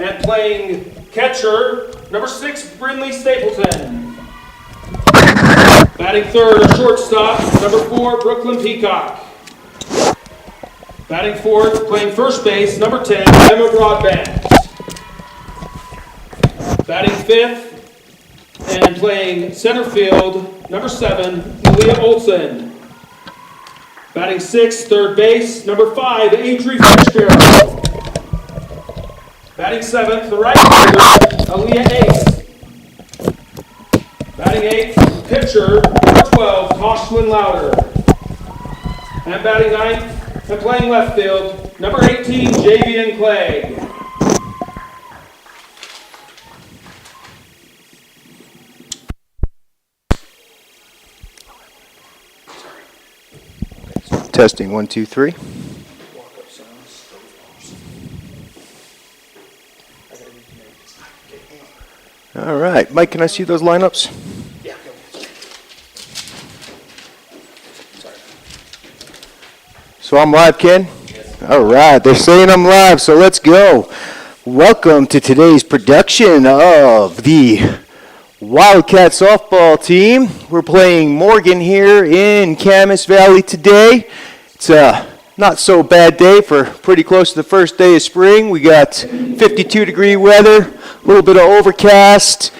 And playing catcher, number 6, Brindley Stapleton. Batting third or shortstop, number 4, Brooklyn Peacock. Batting fourth, playing first base, number 10, Emma Broadbent. Batting fifth, and playing center field, number 7, Malia Olson. Batting sixth, third base, number 5, Adri Fitzgerald. Batting seventh, the right fielder, Aaliyah Ace. Batting eighth, pitcher, number 12, Toshlin Louder. And batting ninth, and playing left field, number 18, Javian Clegg. Testing 1, 2, 3. All right, Mike, can I see those lineups? Yeah. So I'm live, Ken? Yes. All right, they're saying I'm live, so let's go. Welcome to today's production of the Wildcat softball team. We're playing Morgan here in Camas Valley today. It's a not so bad day for pretty close to the first day of spring. We got 52-degree weather, a little bit of overcast.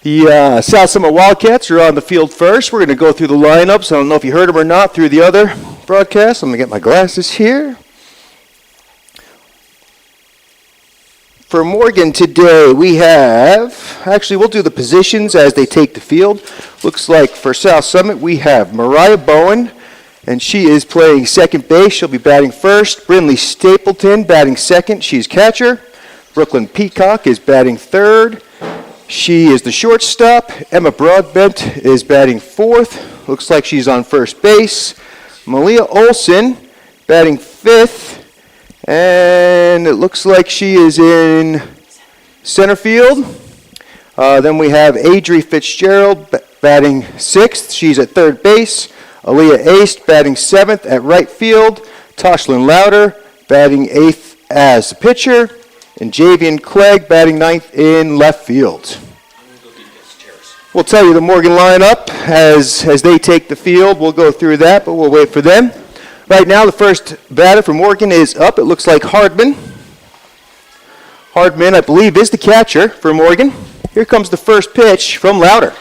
The South Summit Wildcats are on the field first. We're going to go through the lineups. I don't know if you heard them or not through the other broadcast. I'm going to get my glasses here. For Morgan today, we have, actually we'll do the positions as they take the field. Looks like for South Summit, we have Mariah Bowen, and she is playing second base. She'll be batting first. Brindley Stapleton batting second. She's catcher. Brooklyn Peacock is batting third. She is the shortstop. Emma Broadbent is batting fourth. Looks like she's on first base. Malia Olson batting fifth. And it looks like she is in center field. Then we have Adri Fitzgerald batting sixth. She's at third base. Aaliyah Ace batting seventh at right field. Toshlin Louder batting eighth as the pitcher. And Javian Clegg batting ninth in left field. We'll tell you the Morgan lineup as they take the field. We'll go through that, but we'll wait for them. Right now, the first batter for Morgan is up. It looks like Hardman. Hardman, I believe, is the catcher for Morgan. Here comes the first pitch from Louder.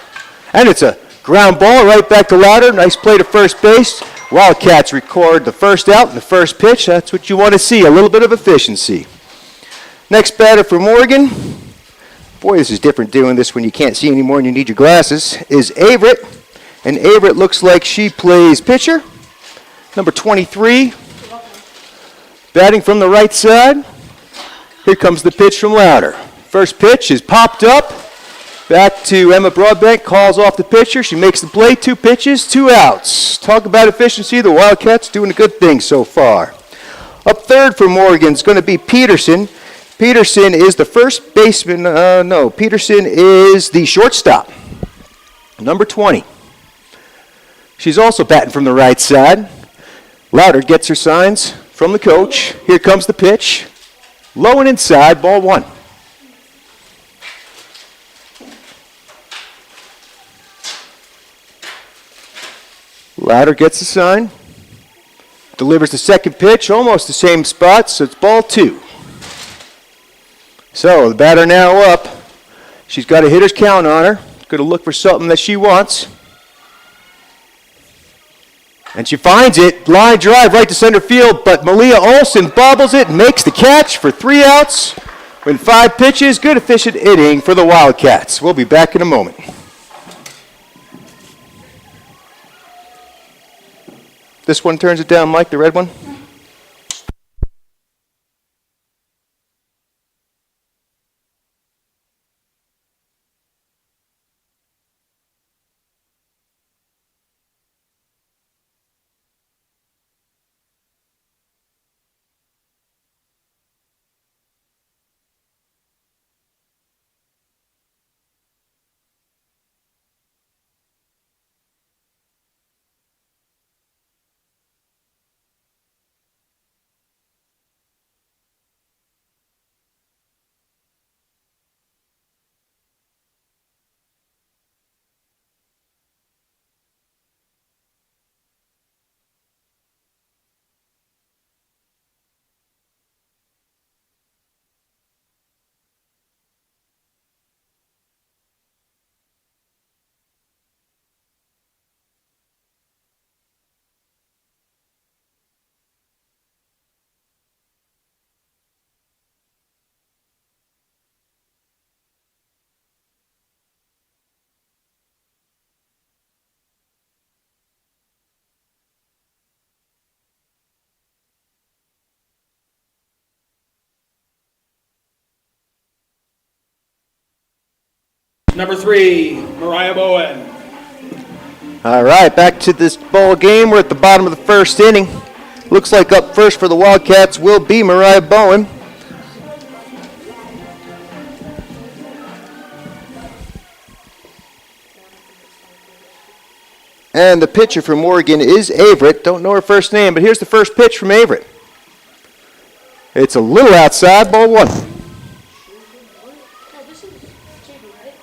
And it's a ground ball right back to Louder. Nice play to first base. Wildcats record the first out and the first pitch. That's what you want to see, a little bit of efficiency. Next batter for Morgan. Boy, this is different doing this when you can't see anymore and you need your glasses, is Averett. And Averett looks like she plays pitcher. Number 23, batting from the right side. Here comes the pitch from Louder. First pitch is popped up. Back to Emma Broadbent, calls off the pitcher. She makes the play, 2 pitches, 2 outs. Talk about efficiency, the Wildcats doing a good thing so far. Up third for Morgan is going to be Peterson. Peterson is the first baseman. Peterson is the shortstop. Number 20. She's also batting from the right side. Louder gets her signs from the coach. Here comes the pitch. Low and inside, ball 1. Louder gets the sign. Delivers the second pitch, almost the same spot, so it's ball 2. So the batter now up. She's got a hitter's count on her. Going to look for something that she wants. And she finds it, line drive right to center field, but Malia Olson bobbles it and makes the catch for 3 outs. In 5 pitches, good efficient inning for the Wildcats. We'll be back in a moment. This one turns it down, Mike, the red one. Number 3, Mariah Bowen. All right, back to this ball game. We're at the bottom of the first inning. Looks like up first for the Wildcats will be Mariah Bowen. And the pitcher from Oregon is Averett. Don't know her first name, but here's the first pitch from Averett. It's a little outside, ball 1. This is JB, right?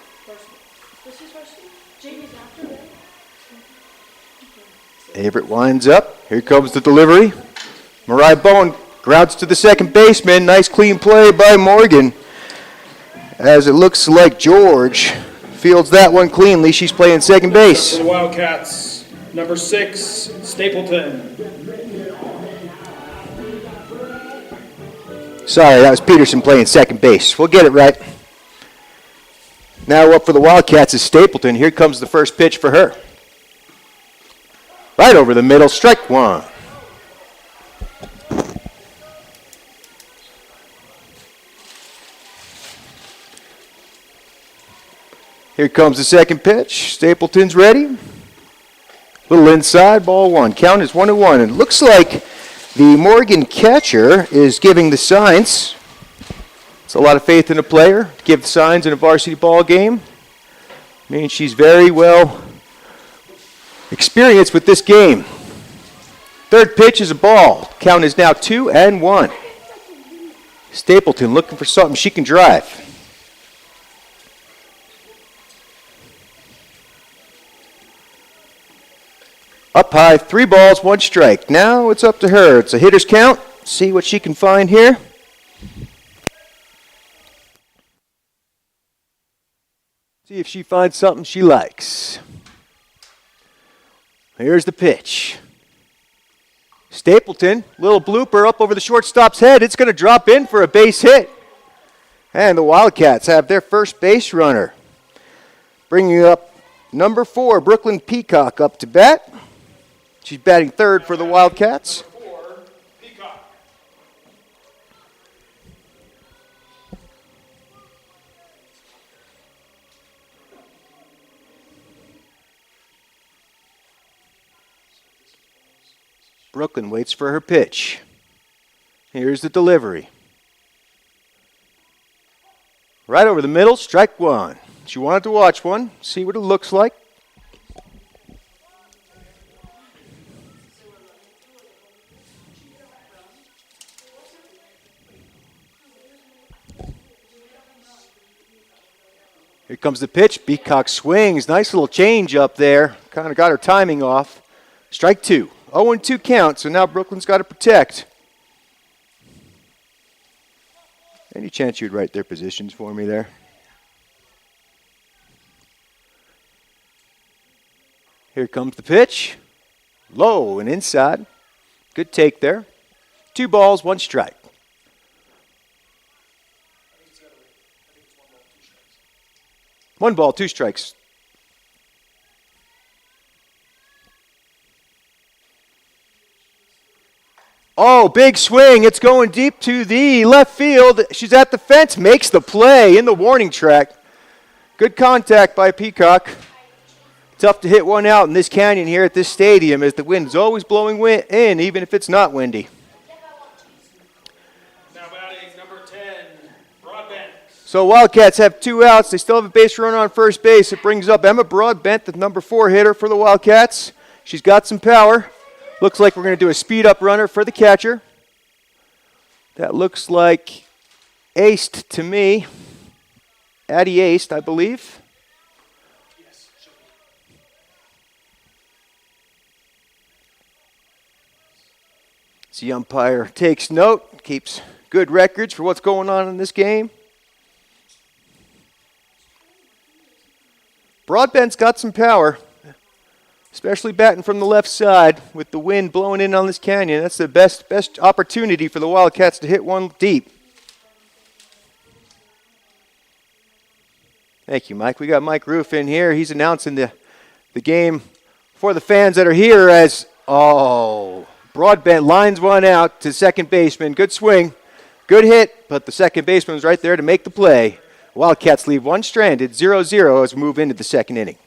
This is Varsity? JB's after, right? Averett winds up. Here comes the delivery. Mariah Bowen grounds to the second baseman. Nice clean play by Morgan. As it looks like George fields that one cleanly. She's playing second base. For the Wildcats, number 6, Stapleton. Sorry, that was Peterson playing second base. We'll get it right. Now up for the Wildcats is Stapleton. Here comes the first pitch for her. Right over the middle, strike 1. Here comes the second pitch. Stapleton's ready. Little inside, ball 1. Count is 1-1. And it looks like the Morgan catcher is giving the signs. It's a lot of faith in a player. Give the signs in a varsity ball game. I mean, she's very well experienced with this game. Third pitch is a ball. Count is now 2-1. Stapleton looking for something she can drive. Up high, 3 balls, 1 strike. Now it's up to her. It's a hitter's count. See what she can find here. See if she finds something she likes. Here's the pitch. Stapleton, little blooper up over the shortstop's head. It's going to drop in for a base hit. And the Wildcats have their first base runner. Bringing up number 4, Brooklyn Peacock up to bat. She's batting third for the Wildcats. Number 4, Peacock. Brooklyn waits for her pitch. Here's the delivery. Right over the middle, strike 1. She wanted to watch one, see what it looks like. Here comes the pitch. Peacock swings. Nice little change up there. Kind of got her timing off. Strike 2. 0-2 count, so now Brooklyn's got to protect. Any chance you'd write their positions for me there? Here comes the pitch. Low and inside. Good take there. 2 balls, 1 strike. One ball, 2 strikes. Oh, big swing. It's going deep to the left field. She's at the fence, makes the play in the warning track. Good contact by Peacock. Tough to hit one out in this canyon here at this stadium as the wind is always blowing in, even if it's not windy. Now batting number 10, Broadbent. So Wildcats have 2 outs. They still have a base runner on first base. It brings up Emma Broadbent, the number 4 hitter for the Wildcats. She's got some power. Looks like we're going to do a speed-up runner for the catcher. That looks like aced to me. Addie aced, I believe. The umpire takes note, keeps good records for what's going on in this game. Broadbent's got some power, especially batting from the left side with the wind blowing in on this canyon. That's the best opportunity for the Wildcats to hit one deep. Thank you, Mike. We got Mike Roof in here. He's announcing the game for the fans that are here as, Broadbent lines one out to second baseman. Good swing, good hit, but the second baseman was right there to make the play. Wildcats leave one stranded, 0-0 as we move into the second inning.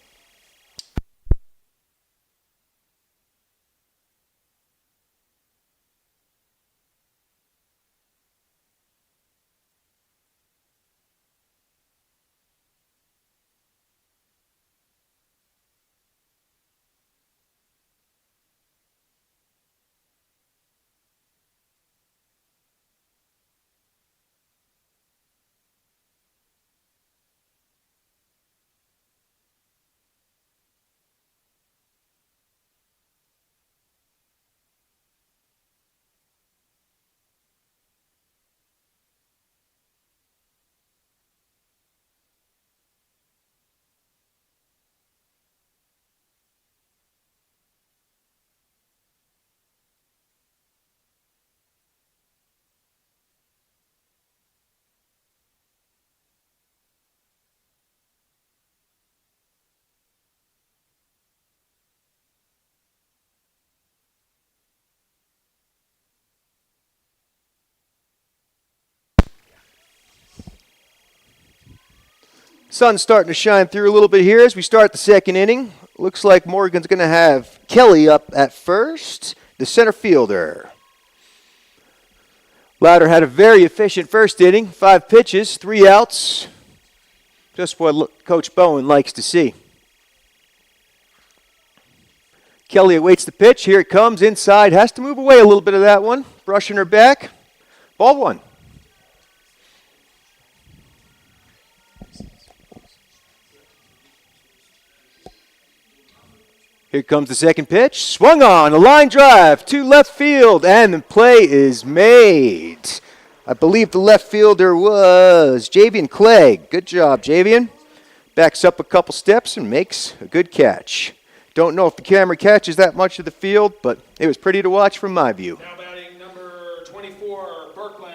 Sun's starting to shine through a little bit here as we start the second inning. Looks like Morgan's going to have Kelly up at first, the center fielder. Louder had a very efficient first inning, 5 pitches, 3 outs. Just what Coach Bowen likes to see. Kelly awaits the pitch. Here it comes inside. Has to move away a little bit of that one. Brushing her back. Ball 1. Here comes the second pitch. Swung on, a line drive to left field, and the play is made. I believe the left fielder was Javian Clegg. Good job, Javian. Backs up a couple steps and makes a good catch. Don't know if the camera catches that much of the field, but it was pretty to watch from my view. Now batting number 24, Birkland.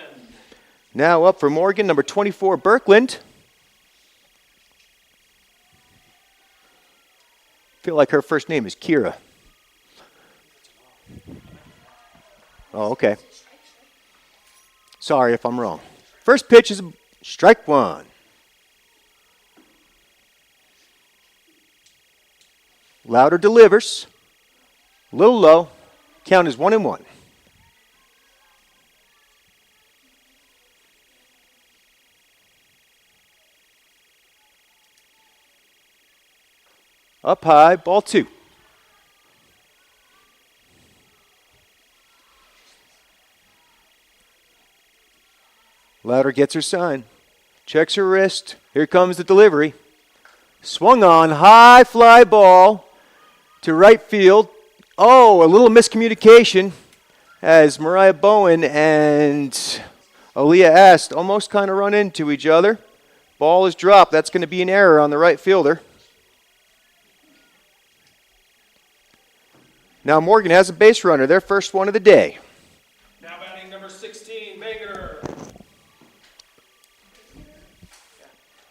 Now up for Morgan, number 24, Birkland. Feel like her first name is Kira. Oh, okay. Sorry if I'm wrong. First pitch is strike 1. Louder delivers. A little low. Count is 1-1. Up high, ball 2. Louder gets her sign. Checks her wrist. Here comes the delivery. Swung on, high fly ball to right field. Oh, a little miscommunication as Mariah Bowen and Aaliyah Ast almost kind of run into each other. Ball is dropped. That's going to be an error on the right fielder. Now Morgan has a base runner, their first one of the day. Now batting number 16, Baker.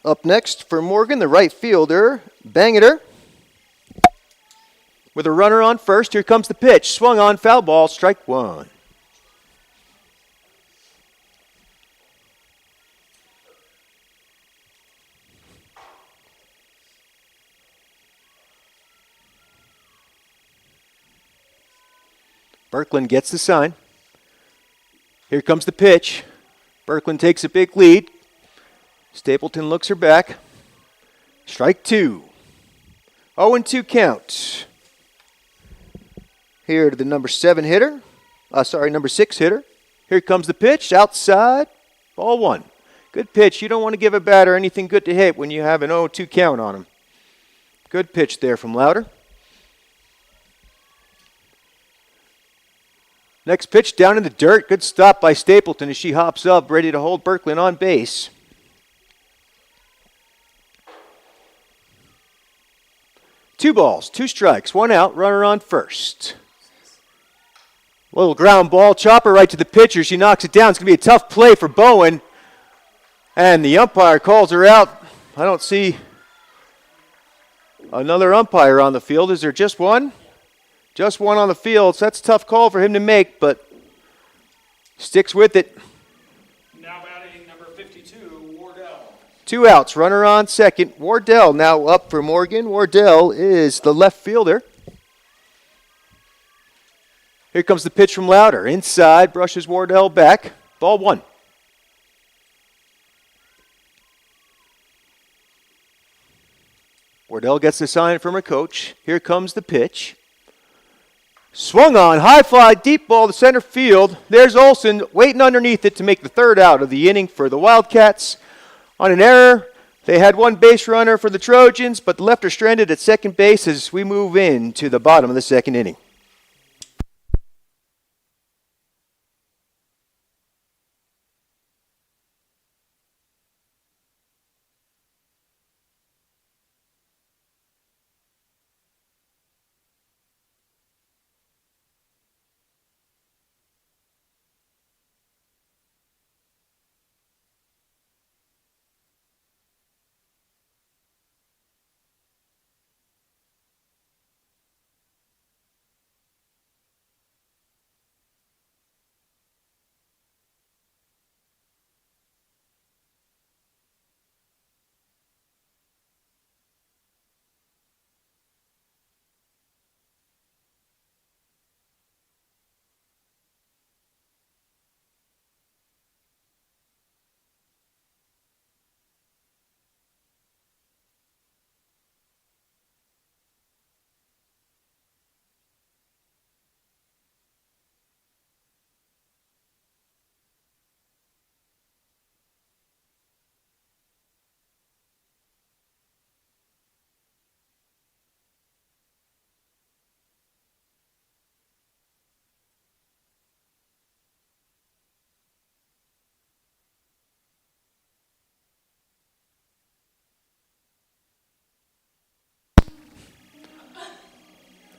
Up next for Morgan, the right fielder, Bangiter. With a runner on first, here comes the pitch. Swung on, foul ball, strike 1. Birkland gets the sign. Here comes the pitch. Birkland takes a big lead. Stapleton looks her back. Strike 2. 0-2 count. Here to the number 6 hitter. Here comes the pitch, outside, ball 1. Good pitch. You don't want to give a batter anything good to hit when you have an 0-2 count on him. Good pitch there from Louder. Next pitch down in the dirt. Good stop by Stapleton as she hops up, ready to hold Birkland on base. Two balls, 2 strikes, 1 out, runner on first. Little ground ball, chopper right to the pitcher. She knocks it down. It's going to be a tough play for Bowen. And the umpire calls her out. I don't see another umpire on the field. Is there just one? Just one on the field, so that's a tough call for him to make, but sticks with it. Now batting number 52, Wardell. 2 outs, runner on second. Wardell now up for Morgan. Wardell is the left fielder. Here comes the pitch from Louder. Inside, brushes Wardell back. Ball 1. Wardell gets the sign from her coach. Here comes the pitch. Swung on, high fly, deep ball to center field. There's Olson waiting underneath it to make the 3rd out of the inning for the Wildcats. On an error, they had 1 base runner for the Trojans, but the left are stranded at second base as we move into the bottom of the 2nd inning.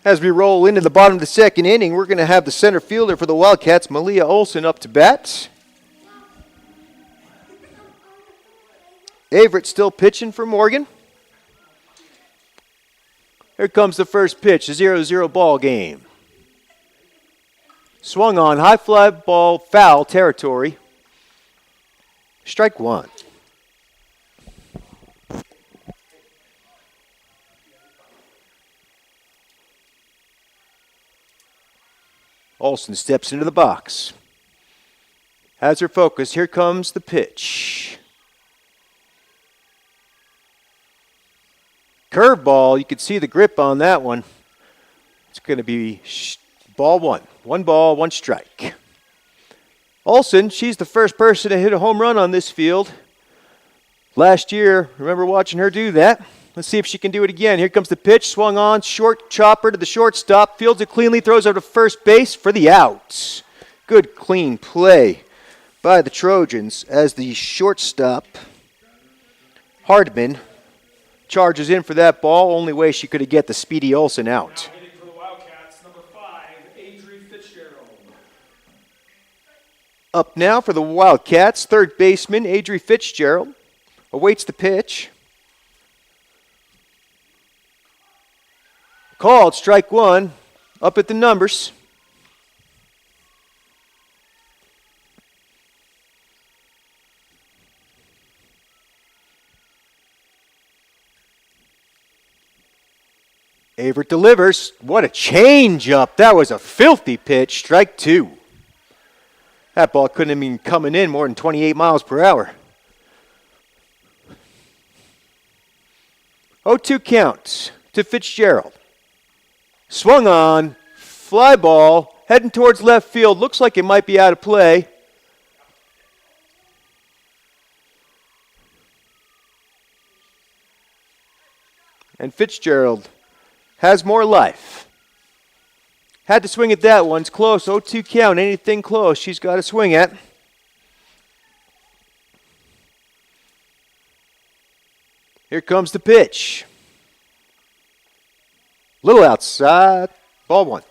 As we roll into the bottom of the 2nd inning, we're going to have the center fielder for the Wildcats, Malia Olson, up to bat. Averett still pitching for Morgan. Here comes the first pitch, a 0-0 ball game. Swung on, high fly ball, foul territory. Strike 1. Olson steps into the box. Has her focus. Here comes the pitch. Curveball. You can see the grip on that one. It's going to be ball 1. 1 ball, 1 strike. Olson, she's the first person to hit a home run on this field. Last year, remember watching her do that? Let's see if she can do it again. Here comes the pitch, swung on, short chopper to the shortstop, fields it cleanly, throws out to first base for the out. Good clean play by the Trojans as the shortstop, Hardman, charges in for that ball. Only way she could get the speedy Olson out. Now hitting for the Wildcats, number 5, Adri Fitzgerald. Up now for the Wildcats, 3rd baseman Adri Fitzgerald awaits the pitch. Called, strike 1, up at the numbers. Averett delivers. What a change up. That was a filthy pitch. Strike 2. That ball couldn't have been coming in more than 28 miles per hour. 0-2 count to Fitzgerald. Swung on, fly ball, heading towards left field. Looks like it might be out of play. And Fitzgerald has more life. Had to swing at that one. It's close. 0-2 count. Anything close, she's got to swing at. Here comes the pitch. Little outside. Ball 1.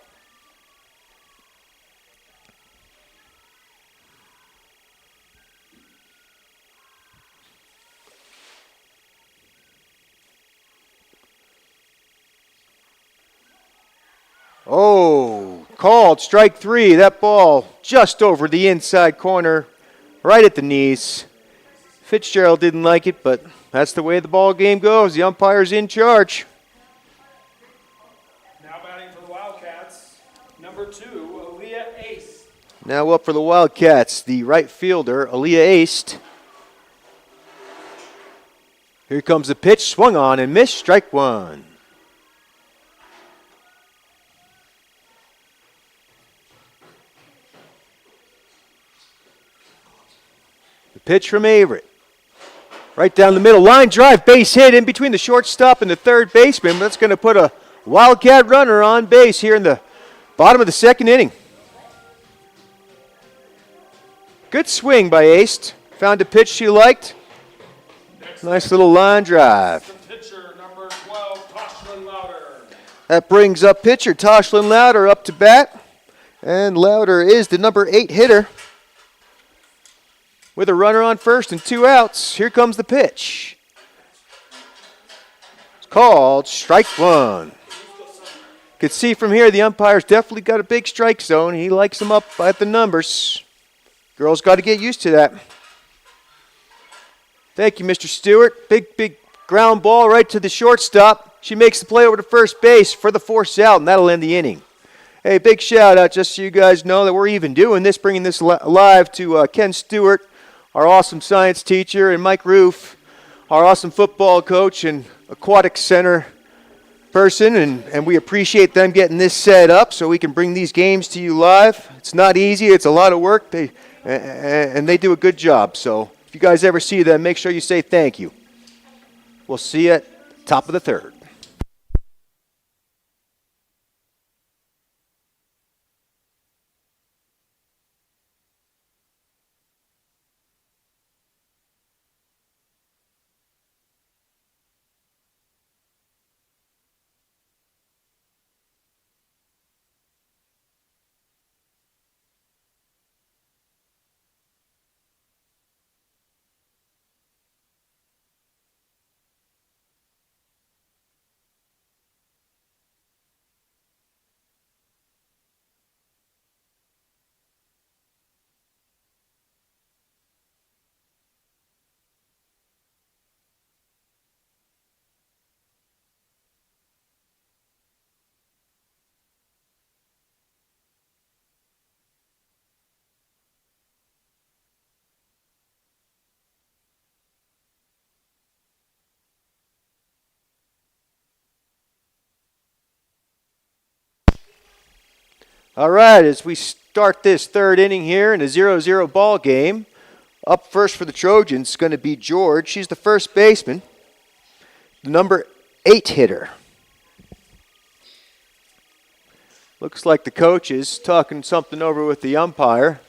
Oh, called strike 3. That ball just over the inside corner, right at the knees. Fitzgerald didn't like it, but that's the way the ball game goes. The umpire's in charge. Now batting for the Wildcats, number 2, Aaliyah Ace. Now up for the Wildcats, the right fielder, Aaliyah Aced. Here comes the pitch, swung on and missed, strike one. The pitch from Averett. Right down the middle, line drive, base hit in between the shortstop and the third baseman. That's going to put a Wildcat runner on base here in the bottom of the second inning. Good swing by Aced. Found a pitch she liked. Nice little line drive. Pitcher number 12, Toshlin Louder. That brings up pitcher Toshlin Louder up to bat. And Louder is the number 8 hitter. With a runner on first and 2 outs, here comes the pitch. It's called strike one. Could see from here the umpire's definitely got a big strike zone. He likes them up at the numbers. Girls got to get used to that. Thank you, Mr. Stewart. Big ground ball right to the shortstop. She makes the play over to first base for the force out, and that'll end the inning. Hey, big shout out just so you guys know that we're even doing this, bringing this live to Ken Stewart, our awesome science teacher, and Mike Roof, our awesome football coach and aquatic center person, and we appreciate them getting this set up so we can bring these games to you live. It's not easy. It's a lot of work, and they do a good job. So if you guys ever see them, make sure you say thank you. We'll see you at top of the third. All right, as we start this third inning here in a 0-0 ball game, up first for the Trojans is going to be George. She's the first baseman, the number 8 hitter. Looks like the coach is talking something over with the umpire,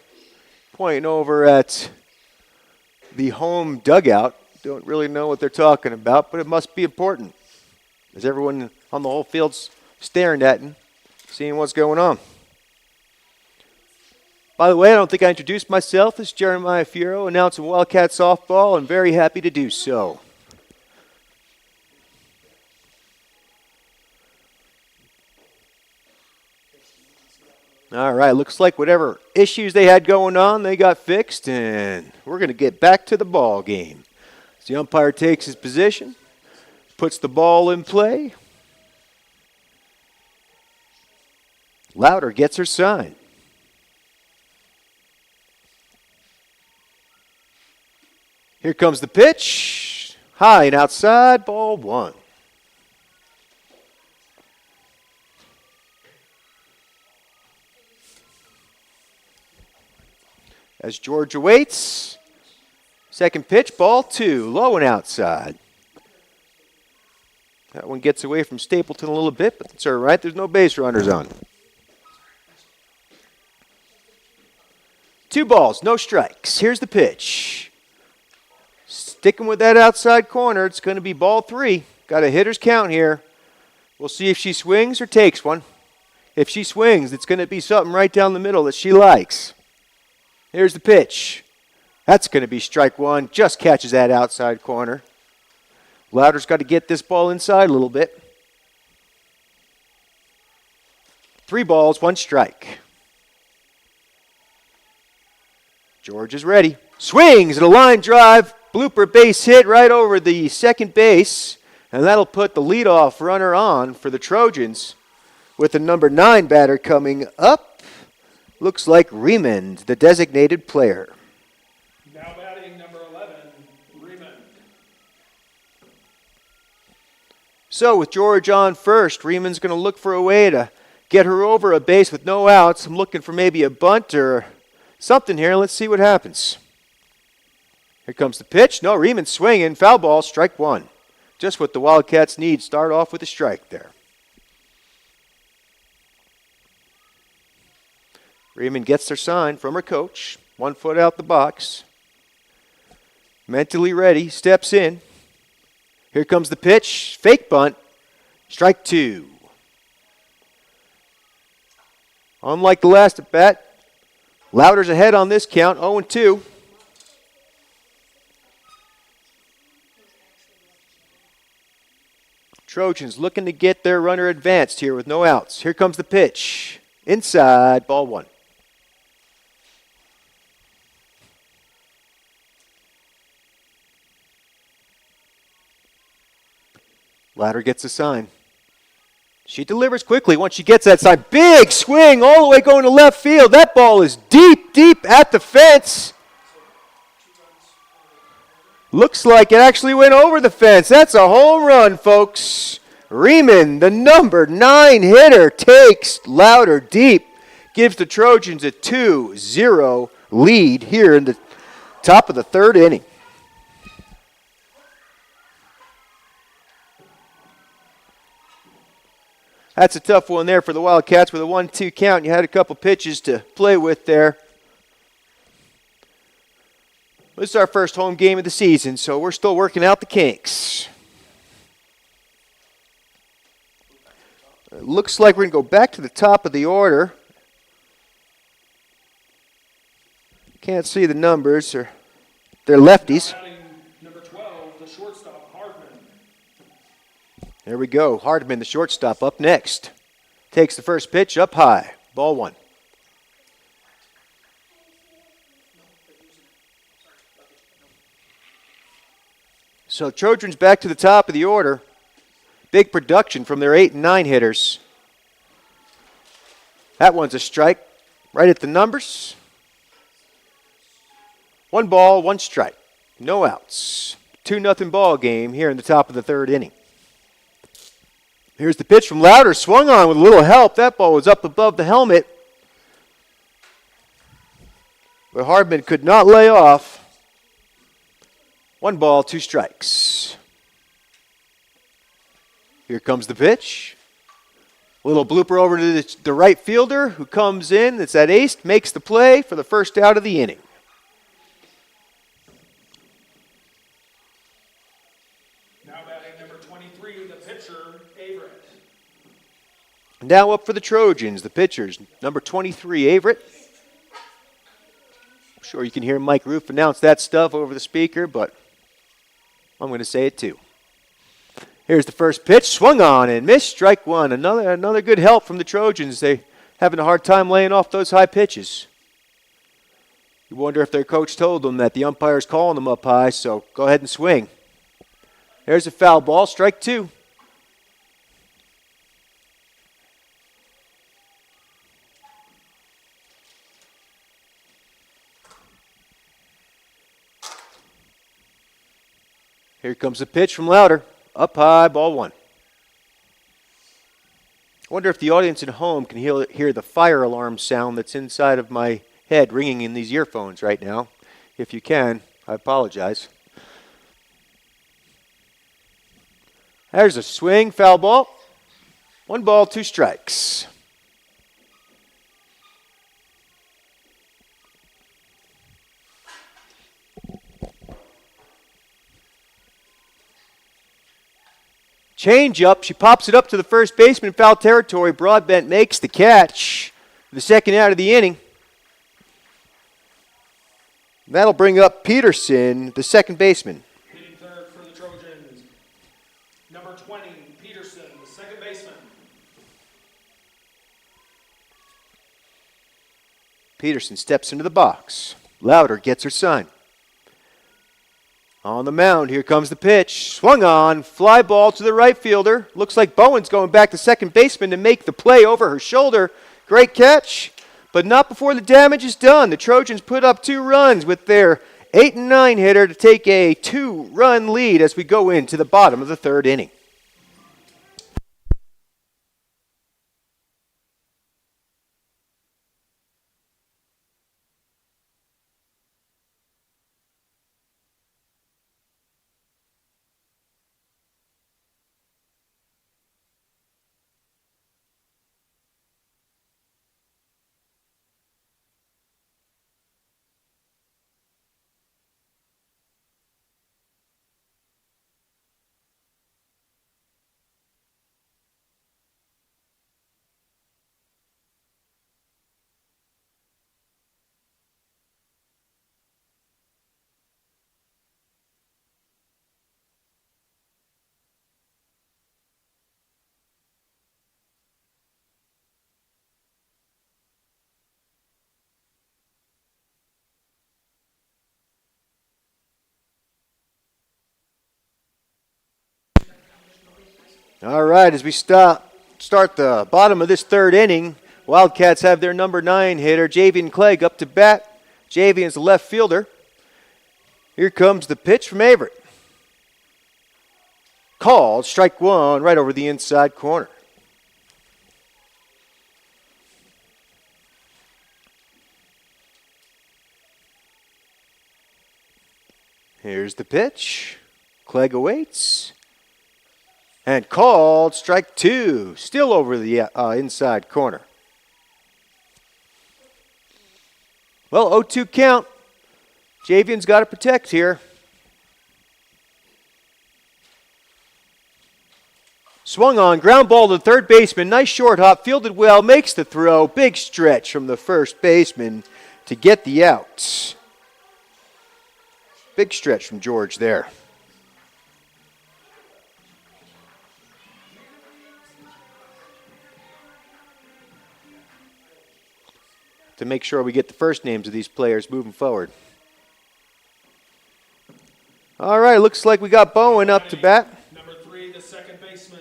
pointing over at the home dugout. Don't really know what they're talking about, but it must be important, as everyone on the whole field's staring at him, seeing what's going on. By the way, I don't think I introduced myself as Jeremiah Furo, announcing Wildcat softball. I'm very happy to do so. All right, looks like whatever issues they had going on, they got fixed, and we're going to get back to the ball game. As the umpire takes his position, puts the ball in play. Louder gets her sign. Here comes the pitch. High and outside, ball one. As Georgia waits, second pitch, ball two, low and outside. That one gets away from Stapleton a little bit, but that's all right. There's no base runners on. 2 balls, no strikes. Here's the pitch. Sticking with that outside corner, it's going to be ball 3. Got a hitter's count here. We'll see if she swings or takes one. If she swings, it's going to be something right down the middle that she likes. Here's the pitch. That's going to be strike one. Just catches that outside corner. Louder's got to get this ball inside a little bit. 3 balls, 1 strike. George is ready. Swings and a line drive. Blooper base hit right over the second base, and that'll put the leadoff runner on for the Trojans with the number 9 batter coming up. Looks like Remond, the designated player. Now batting number 11, Remond. So with George on first, Remond's going to look for a way to get her over a base with no outs. I'm looking for maybe a bunt or something here. Let's see what happens. Here comes the pitch. No, Remond swinging. Foul ball, strike 1. Just what the Wildcats need. Start off with a strike there. Remond gets their sign from her coach. 1 foot out the box. Mentally ready. Steps in. Here comes the pitch. Fake bunt. Strike 2. Unlike the last at bat, Louder's ahead on this count, 0-2. Trojans looking to get their runner advanced here with no outs. Here comes the pitch. Inside, ball 1. Louder gets a sign. She delivers quickly once she gets that sign. Big swing all the way going to left field. That ball is deep, deep at the fence. Looks like it actually went over the fence. That's a home run, folks. Remond, the number 9 hitter, takes Louder deep. Gives the Trojans a 2-0 lead here in the top of the 3rd inning. That's a tough one there for the Wildcats with a 1-2 count. You had a couple pitches to play with there. This is our first home game of the season, so we're still working out the kinks. It looks like we're going to go back to the top of the order. Can't see the numbers. They're lefties. Number 12, the shortstop, Hardman. There we go. Hardman, the shortstop, up next. Takes the first pitch up high. Ball 1. So Trojans back to the top of the order. Big production from their 8 and 9 hitters. That one's a strike. Right at the numbers. 1 ball, 1 strike. No outs. 2-0 ball game here in the top of the 3rd inning. Here's the pitch from Louder. Swung on with a little help. That ball was up above the helmet. But Hardman could not lay off. 1 ball, 2 strikes. Here comes the pitch. A little blooper over to the right fielder who comes in. It's that ace, makes the play for the first out of the inning. Now batting number 23, the pitcher, Averett. Now up for the Trojans, the pitchers, number 23, Averett. I'm sure you can hear Mike Roof announce that stuff over the speaker, but I'm going to say it too. Here's the first pitch, swung on and missed, strike 1. Another good help from the Trojans. They having a hard time laying off those high pitches. You wonder if their coach told them that the umpire's calling them up high, so go ahead and swing. There's a foul ball, strike 2. Here comes a pitch from Louder. Up high, ball 1. I wonder if the audience at home can hear the fire alarm sound that's inside of my head ringing in these earphones right now. If you can, I apologize. There's a swing, foul ball. 1 ball, 2 strikes. Change up. She pops it up to the first baseman in foul territory. Broadbent makes the catch. The second out of the inning. That'll bring up Peterson, the second baseman. Hitting third for the Trojans, number 20, Peterson, the second baseman. Peterson steps into the box. Louder gets her sign. On the mound, here comes the pitch. Swung on, fly ball to the right fielder. Looks like Bowen's going back to second baseman to make the play over her shoulder. Great catch, but not before the damage is done. The Trojans put up 2 runs with their 8 and 9 hitter to take a 2-run lead as we go into the bottom of the 3rd inning. All right, as we start the bottom of this 3rd inning, Wildcats have their number 9 hitter, Javian Clegg, up to bat. Javian's the left fielder. Here comes the pitch from Averett. Called, strike 1, right over the inside corner. Here's the pitch. Clegg awaits. And called, strike 2, still over the inside corner. Well, 0-2 count. Javian's got to protect here. Swung on, ground ball to the third baseman. Nice short hop, fielded well, makes the throw. Big stretch from the first baseman to get the out. Big stretch from George there. To make sure we get the first names of these players moving forward. All right, looks like we got Bowen up to bat. Number 3, the second baseman.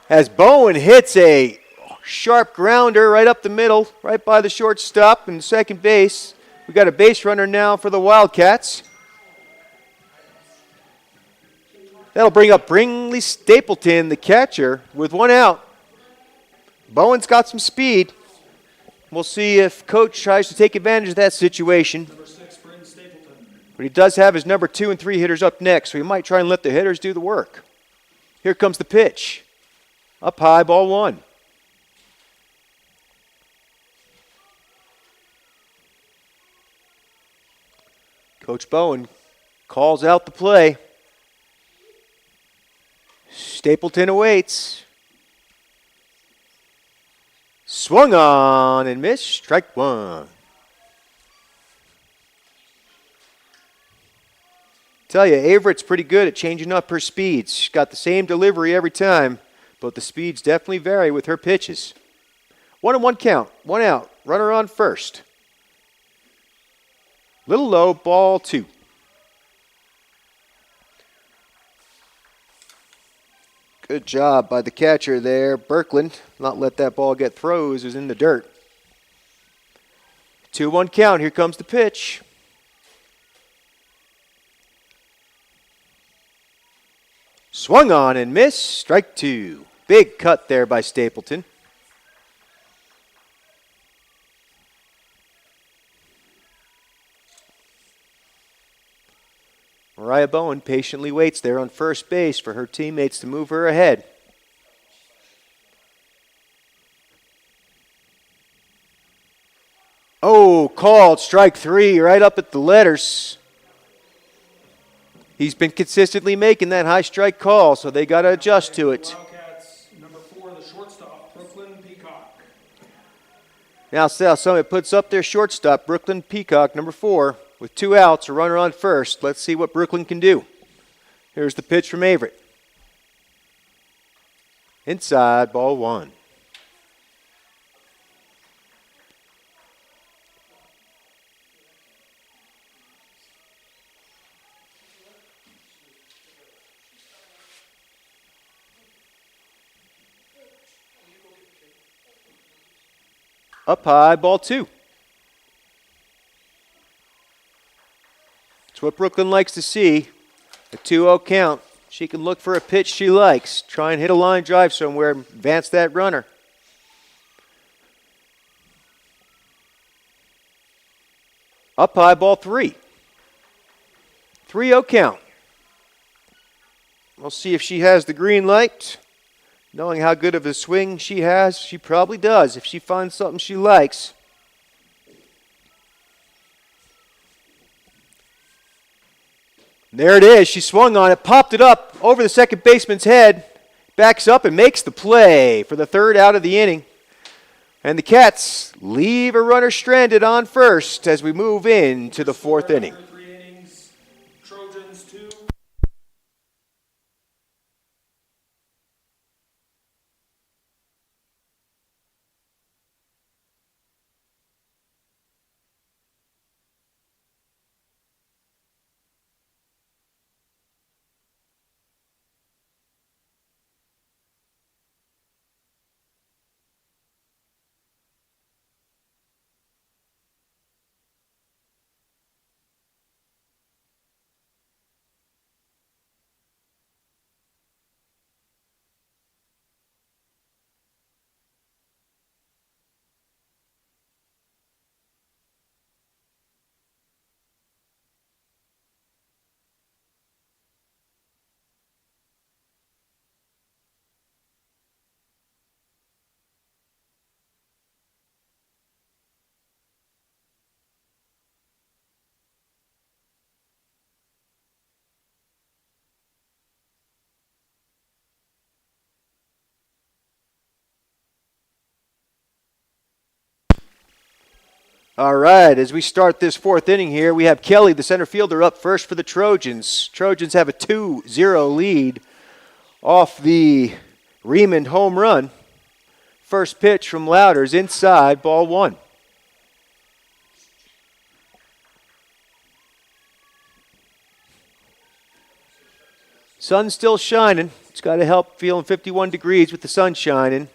As Bowen hits a sharp grounder right up the middle, right by the shortstop and second base. We got a base runner now for the Wildcats. That'll bring up Brinley Stapleton, the catcher, with 1 out. Bowen's got some speed. We'll see if Coach tries to take advantage of that situation. Number 6, Bryn Stapleton. But he does have his number 2 and 3 hitters up next, so he might try and let the hitters do the work. Here comes the pitch. Up high, ball 1. Coach Bowen calls out the play. Stapleton awaits. Swung on and missed. Strike 1. Tell you, Averett's pretty good at changing up her speeds. She's got the same delivery every time, but the speeds definitely vary with her pitches. 1-1 count, 1 out. Runner on first. Little low, ball 2. Good job by the catcher there, Birkland. Not let that ball get throws. It was in the dirt. 2-1 count. Here comes the pitch. Swung on and missed. Strike 2. Big cut there by Stapleton. Mariah Bowen patiently waits there on first base for her teammates to move her ahead. Oh, called strike 3 right up at the letters. He's been consistently making that high strike call, so they got to adjust to it. Wildcats, number 4, the shortstop, Brooklyn Peacock. Now South Summit puts up their shortstop, Brooklyn Peacock, number 4. With 2 outs, a runner on first. Let's see what Brooklyn can do. Here's the pitch from Averett. Inside, ball 1. Up high, ball 2. It's what Brooklyn likes to see. A 2-0 count. She can look for a pitch she likes. Try and hit a line drive somewhere and advance that runner. Up high, ball 3. 3-0 count. We'll see if she has the green light. Knowing how good of a swing she has, she probably does if she finds something she likes. There it is. She swung on it, popped it up over the second baseman's head, backs up and makes the play for the 3rd out of the inning. And the Cats leave a runner stranded on first as we move into the 4th inning. After 3 innings, Trojans 2. All right, as we start this 4th inning here, we have Kelly, the center fielder, up first for the Trojans. Trojans have a 2-0 lead off the Riemann home run. First pitch from Louders inside, ball 1. Sun's still shining. It's got to help feeling 51 degrees with the sun shining.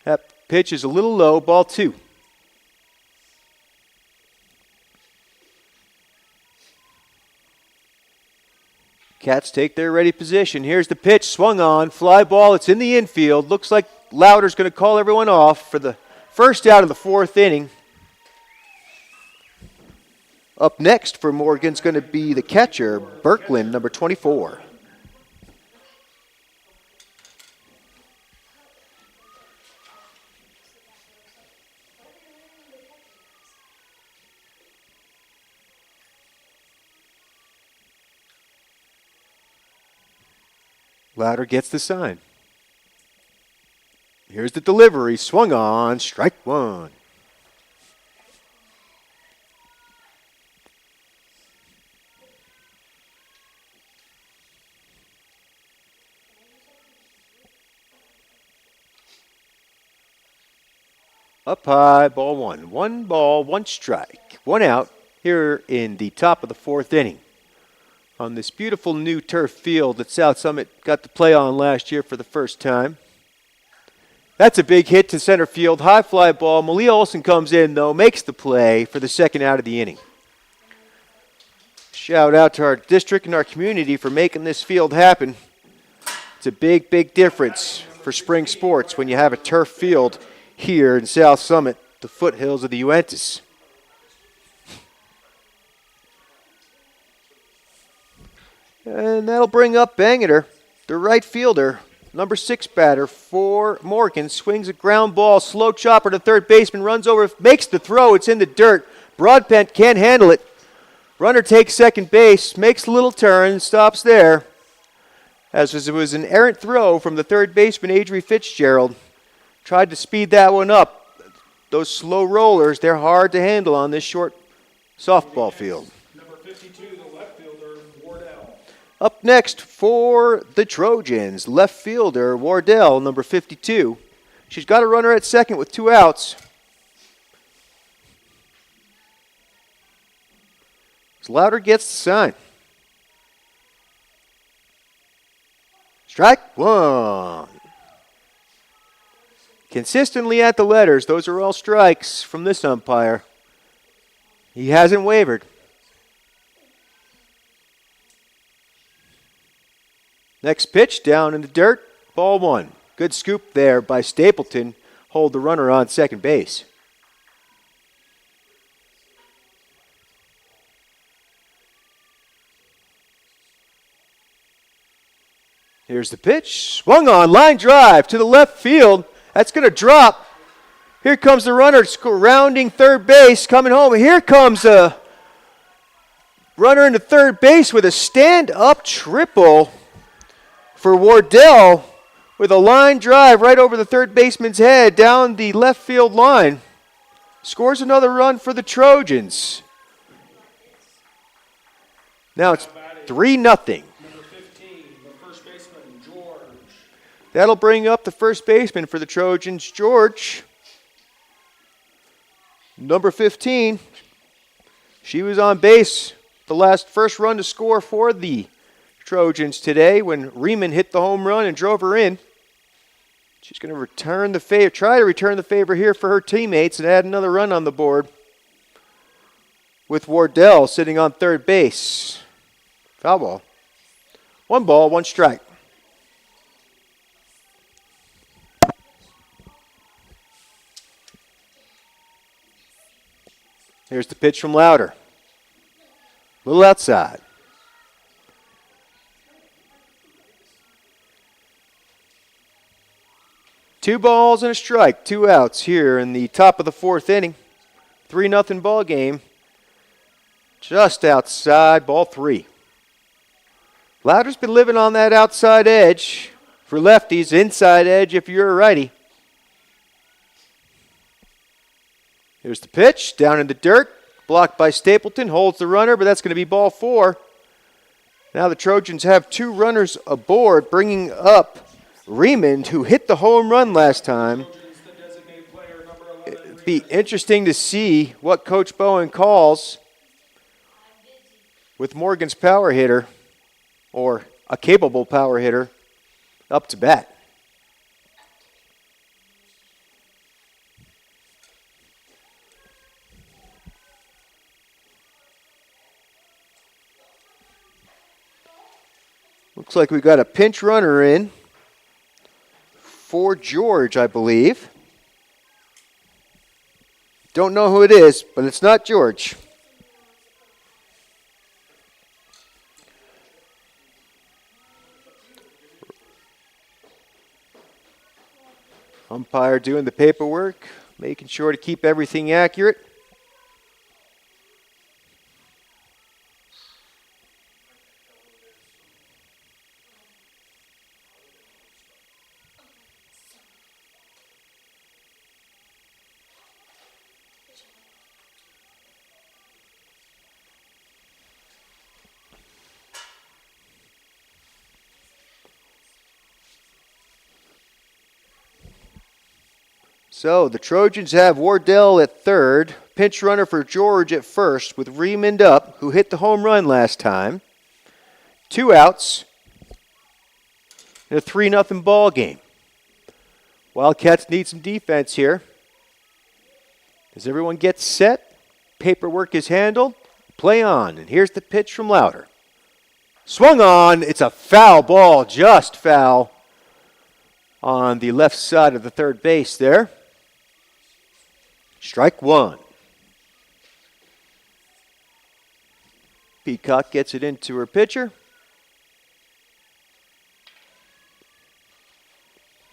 That pitch is a little low, ball 2. Cats take their ready position. Here's the pitch, swung on, fly ball. It's in the infield. Looks like Louder's going to call everyone off for the 1st out of the 4th inning. Up next for Morgan's going to be the catcher, Birkland, number 24. Louder gets the sign. Here's the delivery. Swung on. Strike 1. Up high, ball 1. 1 ball, 1 strike. 1 out here in the top of the 4th inning. On this beautiful new turf field that South Summit got to play on last year for the first time. That's a big hit to center field. High fly ball. Malia Olson comes in, though, makes the play for the 2nd out of the inning. Shout out to our district and our community for making this field happen. It's a big, big difference for spring sports when you have a turf field here in South Summit, the foothills of the Uintas. And that'll bring up Bangeter, the right fielder, number 6 batter for Morgan. Swings a ground ball, slow chopper to third baseman, runs over, makes the throw. It's in the dirt. Broadbent can't handle it. Runner takes second base, makes a little turn, stops there. As it was an errant throw from the third baseman, Adri Fitzgerald. Tried to speed that one up. Those slow rollers, they're hard to handle on this short softball field. Number 52, the left fielder, Wardell. Up next for the Trojans, left fielder Wardell, number 52. She's got a runner at second with 2 outs. Louder gets the sign. Strike 1. Consistently at the letters. Those are all strikes from this umpire. He hasn't wavered. Next pitch, down in the dirt, ball one. Good scoop there by Stapleton. Hold the runner on second base. Here's the pitch. Swung on, line drive to the left field. That's going to drop. Here comes the runner rounding third base, coming home. Here comes a runner into third base with a stand-up triple for Wardell with a line drive right over the third baseman's head down the left field line. Scores another run for the Trojans. Now it's 3-0. Number 15, the first baseman, George. That'll bring up the first baseman for the Trojans, George. Number 15. She was on base the first run to score for the Trojans today when Riemann hit the home run and drove her in. She's going to try to return the favor here for her teammates and add another run on the board with Wardell sitting on third base. Foul ball. 1 ball, 1 strike. Here's the pitch from Louder. A little outside. Two balls and a strike, 2 outs here in the top of the 4th inning. 3-0 ball game. Just outside, ball 3. Louder's been living on that outside edge for lefties, inside edge if you're a righty. Here's the pitch, down in the dirt, blocked by Stapleton, holds the runner, but that's going to be ball 4. Now the Trojans have 2 runners aboard, bringing up Riemann, who hit the home run last time. It'd be interesting to see what Coach Bowen calls with Morgan's power hitter, or a capable power hitter, up to bat. Looks like we got a pinch runner in for George, I believe. Don't know who it is, but it's not George. Umpire doing the paperwork, making sure to keep everything accurate. So the Trojans have Wardell at third, pinch runner for George at first with Riemann up, who hit the home run last time. 2 outs in a 3-0 ball game. Wildcats need some defense here. As everyone gets set, paperwork is handled, play on, and here's the pitch from Louder. Swung on, it's a foul ball, just foul on the left side of the third base there. Strike 1. Peacock gets it into her pitcher.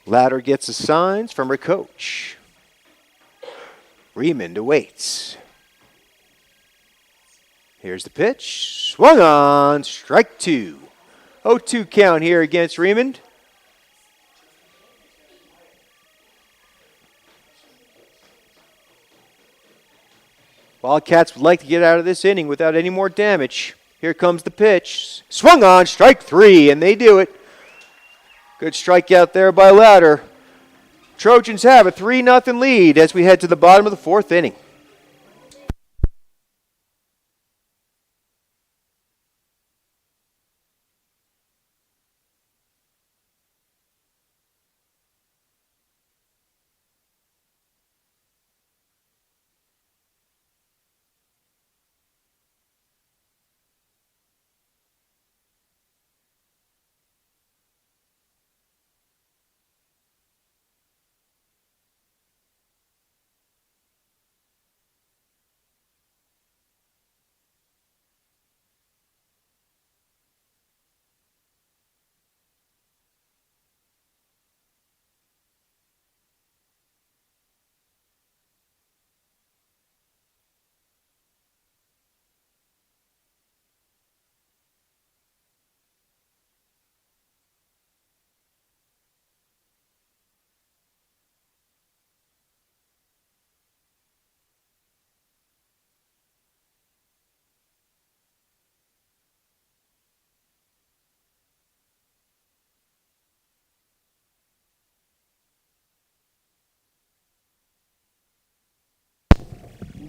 Louder gets the signs from her coach. Riemann awaits. Here's the pitch. Swung on. Strike 2. 0-2 count here against Riemann. Wildcats would like to get out of this inning without any more damage. Here comes the pitch. Swung on, strike 3, and they do it. Good strikeout there by Louder. Trojans have a 3-0 lead as we head to the bottom of the 4th inning.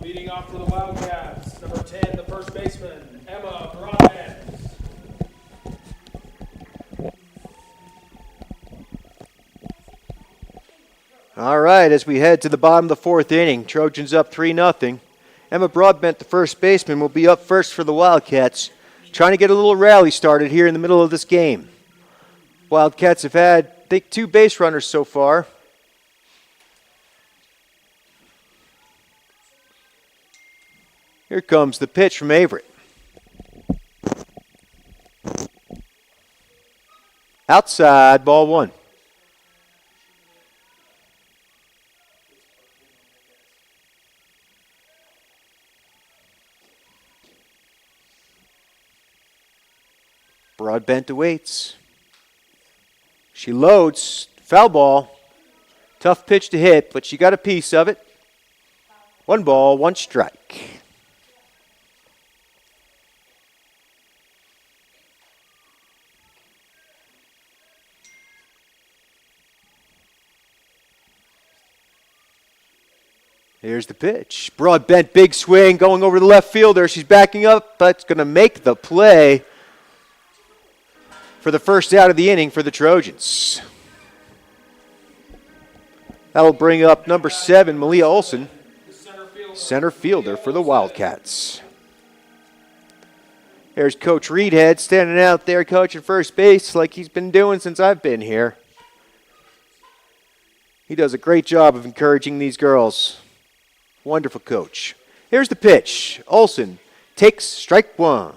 Leading off for the Wildcats, number 10, the first baseman, Emma Broadbent. All right, as we head to the bottom of the fourth inning, Trojans up 3-0. Emma Broadbent, the first baseman, will be up first for the Wildcats, trying to get a little rally started here in the middle of this game. Wildcats have had, I think, 2 base runners so far. Here comes the pitch from Averett. Outside, ball 1. Broadbent awaits. She loads. Foul ball. Tough pitch to hit, but she got a piece of it. 1 ball, 1 strike. Here's the pitch. Broadbent, big swing, going over the left fielder. She's backing up, but it's going to make the play for the first out of the inning for the Trojans. That'll bring up number 7, Malia Olson, center fielder for the Wildcats. There's Coach Reedhead standing out there coaching first base like he's been doing since I've been here. He does a great job of encouraging these girls. Wonderful coach. Here's the pitch. Olson takes strike 1.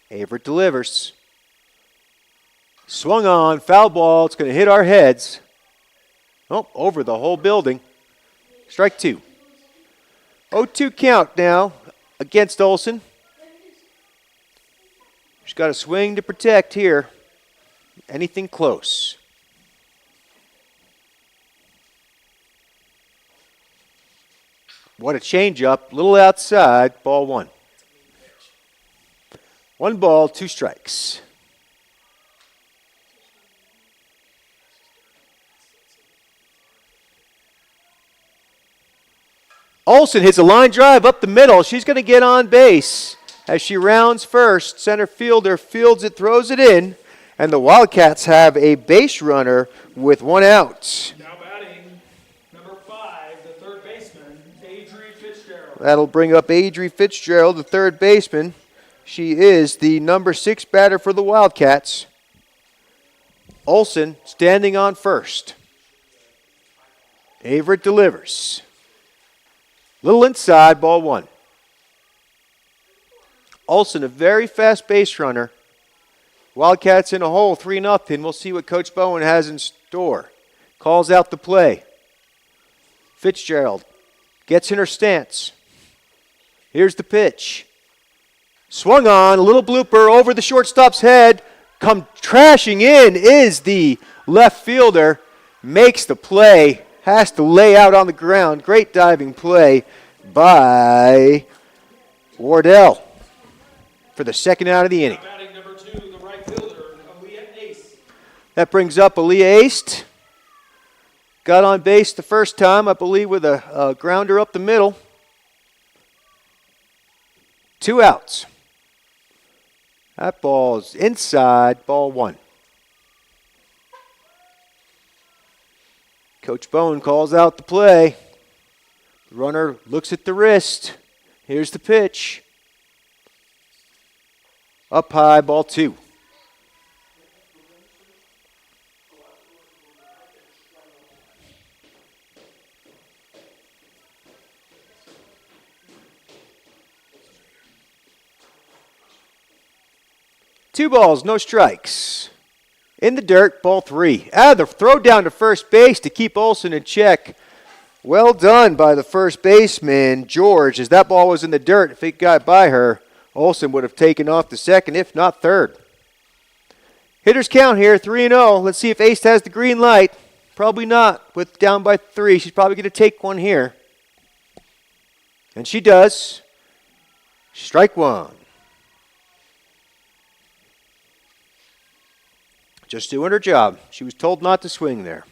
Averett delivers. Swung on, foul ball. It's going to hit our heads. Oh, over the whole building. Strike 2. 0-2 count now against Olson. She's got a swing to protect here. Anything close. What a changeup. Little outside. Ball 1. 1 ball, 2 strikes. Olson hits a line drive up the middle. She's going to get on base. As she rounds first, center fielder fields it, throws it in, and the Wildcats have a base runner with 1 out. Now batting, number 5, the third baseman, Adri Fitzgerald. That'll bring up Adri Fitzgerald, the third baseman. She is the number 6 batter for the Wildcats. Olson standing on first. Averett delivers. Little inside, ball 1. Olson, a very fast base runner. Wildcats in a hole, 3-0. We'll see what Coach Bowen has in store. Calls out the play. Fitzgerald gets in her stance. Here's the pitch. Swung on, a little blooper over the shortstop's head. Come trashing in is the left fielder. Makes the play. Has to lay out on the ground. Great diving play by Wardell for the second out of the inning. Batting number 2, the right fielder, Aaliyah Ace. That brings up Aaliyah Ace. Got on base the first time, I believe, with a grounder up the middle. 2 outs. That ball's inside, ball 1. Coach Bowen calls out the play. The runner looks at the wrist. Here's the pitch. Up high, ball 2. Two balls, no strikes. In the dirt, ball 3. The throw down to first base to keep Olson in check. Well done by the first baseman, George, as that ball was in the dirt. If it got by her, Olson would have taken off the second, if not third. Hitters count here, 3-0. Let's see if Ace has the green light. Probably not, with down by 3. She's probably going to take one here. And she does. Strike 1. Just doing her job. She was told not to swing there.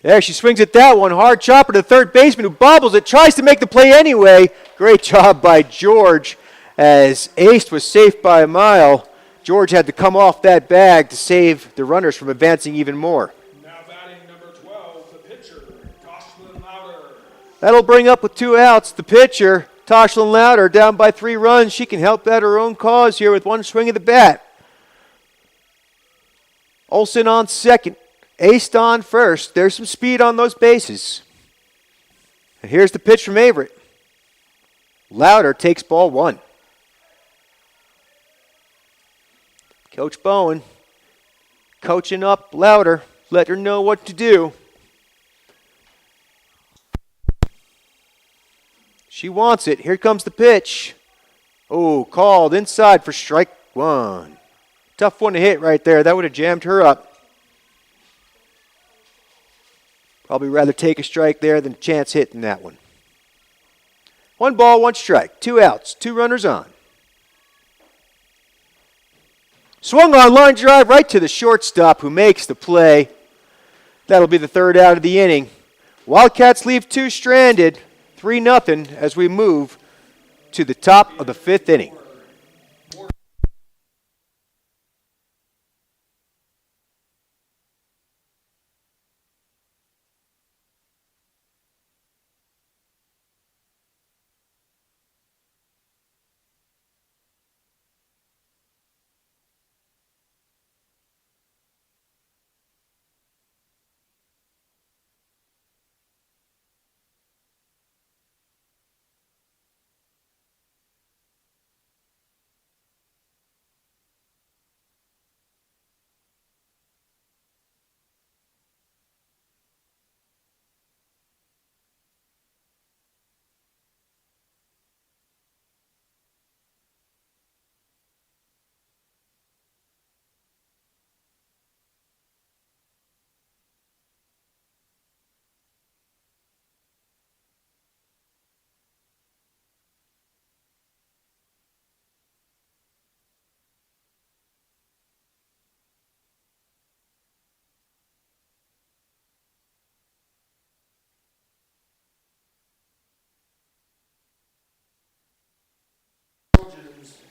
There, she swings at that one. Hard chopper to third baseman who bobbles it, tries to make the play anyway. Great job by George as Ace was safe by a mile. George had to come off that bag to save the runners from advancing even more. Now batting number 12, the pitcher, Toshlin Louder. That'll bring up with 2 outs the pitcher, Toshlin Louder, down by 3 runs. She can help out her own cause here with one swing of the bat. Olson on second. Aced on first. There's some speed on those bases. And here's the pitch from Averett. Louder takes ball 1. Coach Bowen coaching up Louder. Let her know what to do. She wants it. Here comes the pitch. Oh, called inside for strike 1. Tough one to hit right there. That would have jammed her up. Probably rather take a strike there than a chance hitting that one. 1 ball, 1 strike. 2 outs, 2 runners on. Swung on line drive right to the shortstop who makes the play. That'll be the 3rd out of the inning. Wildcats leave 2 stranded, 3-0 as we move to the top of the 5th inning.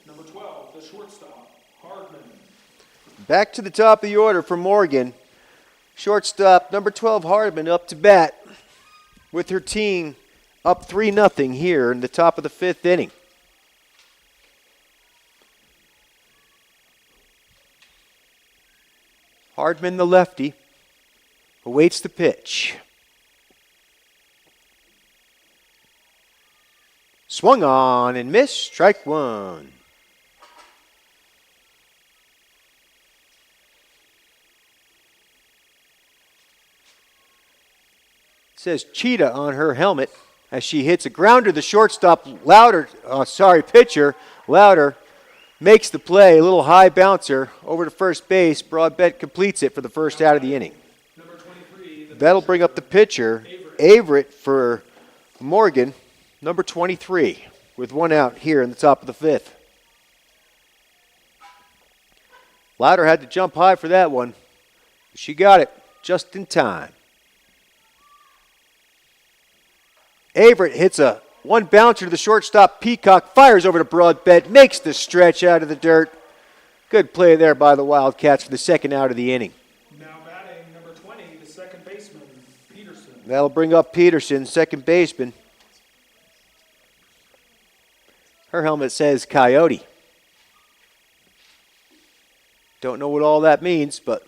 Number 12, the shortstop, Hardman. Back to the top of the order for Morgan. Shortstop, number 12, Hardman, up to bat with her team up 3-0 here in the top of the 5th inning. Hardman, the lefty, awaits the pitch. Swung on and missed, strike 1. Says Cheetah on her helmet as she hits a grounder. The shortstop, pitcher, Louder, makes the play. A little high bouncer over to first base. Broadbent completes it for the 1st out of the inning. Number 23, That'll bring up the pitcher, Averett for Morgan, number 23, with 1 out here in the top of the 5th. Louder had to jump high for that one. She got it just in time. Averett hits a 1 bouncer to the shortstop. Peacock fires over to Broadbent, makes the stretch out of the dirt. Good play there by the Wildcats for the 2nd out of the inning. Now batting number 20, the second baseman, Peterson. That'll bring up Peterson, second baseman. Her helmet says Coyote. Don't know what all that means, but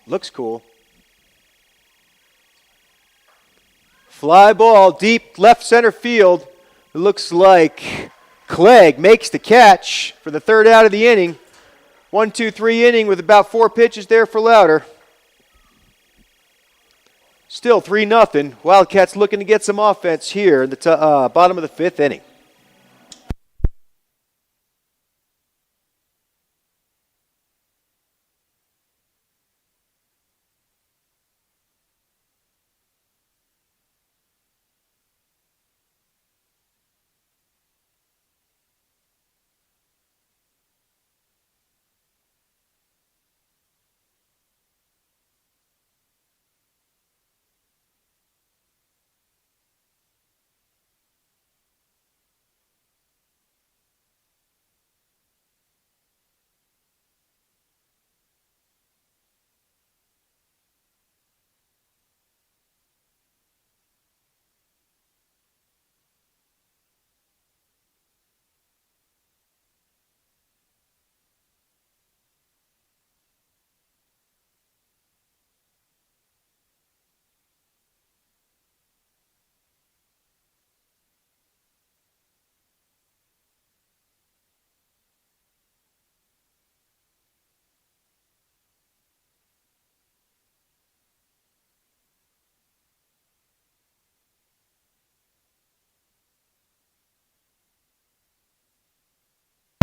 looks cool. Fly ball deep left center field. It looks like Clegg makes the catch for the 3rd out of the inning. 1-2-3 inning with about 4 pitches there for Louder. Still 3-0. Wildcats looking to get some offense here in the bottom of the 5th inning.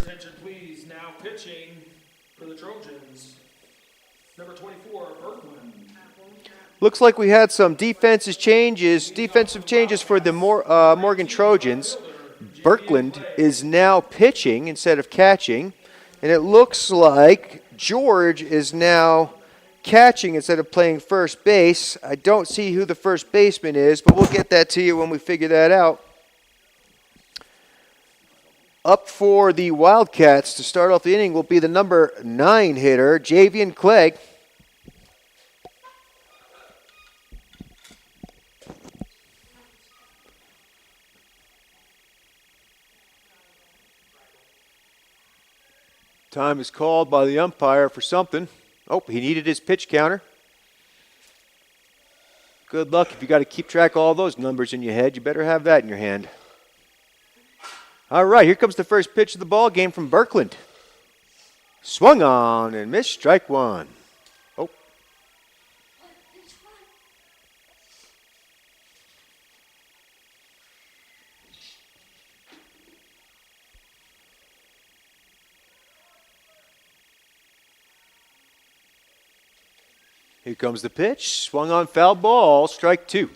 attention, please. Now pitching for the Trojans. Number 24, Berkman. Looks like we had some defensive changes for the Morgan Trojans. Berkland is now pitching instead of catching, and it looks like George is now catching instead of playing first base. I don't see who the first baseman is, but we'll get that to you when we figure that out. Up for the Wildcats to start off the inning will be the number 9 hitter, Javian Clegg. Time is called by the umpire for something. Oh, he needed his pitch counter. Good luck if you got to keep track of all those numbers in your head. You better have that in your hand. All right, here comes the first pitch of the ball game from Berkland. Swung on and missed, strike one. Oh. Here comes the pitch. Swung on, foul ball, strike two.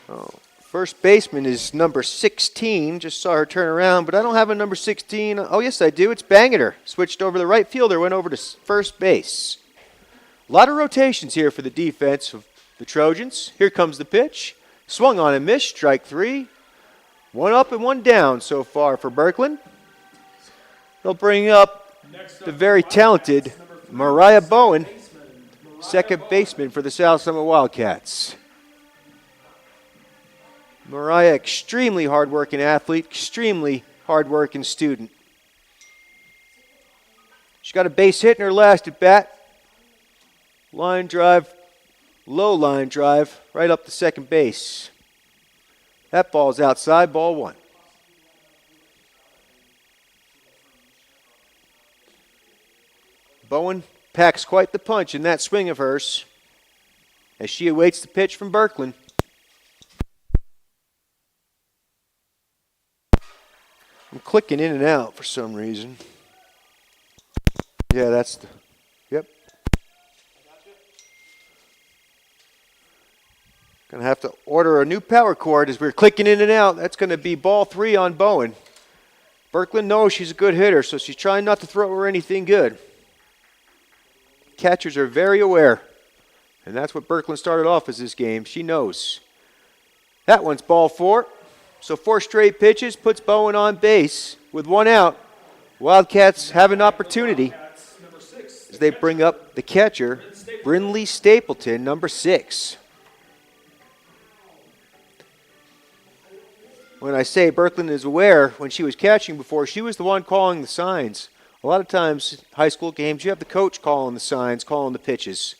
Oh, first baseman is number 16. Just saw her turn around, but I don't have a number 16. Oh, yes, I do. It's Bangeter. Switched over to the right fielder, went over to first base. A lot of rotations here for the defense of the Trojans. Here comes the pitch. Swung on and missed, strike three. One up and one down so far for Berkland. They'll bring up the very talented Mariah Bowen, second baseman for the South Summit Wildcats. Mariah, extremely hard-working athlete, extremely hard-working student. She got a base hit in her last at bat. Line drive, low line drive, right up to second base. That ball's outside, ball one. Bowen packs quite the punch in that swing of hers as she awaits the pitch from Berkland. I'm clicking in and out for some reason. Yeah, that's the, yep. Gonna have to order a new power cord as we're clicking in and out. That's gonna be ball three on Bowen. Berkland knows she's a good hitter, so she's trying not to throw her anything good. Catchers are very aware, and that's what Berkland started off as this game. She knows. That one's ball four. So 4 straight pitches puts Bowen on base with one out. Wildcats have an opportunity as they bring up the catcher, Brinley Stapleton, number 6. When I say Berkland is aware, when she was catching before, she was the one calling the signs. A lot of times, high school games, you have the coach calling the signs, calling the pitches.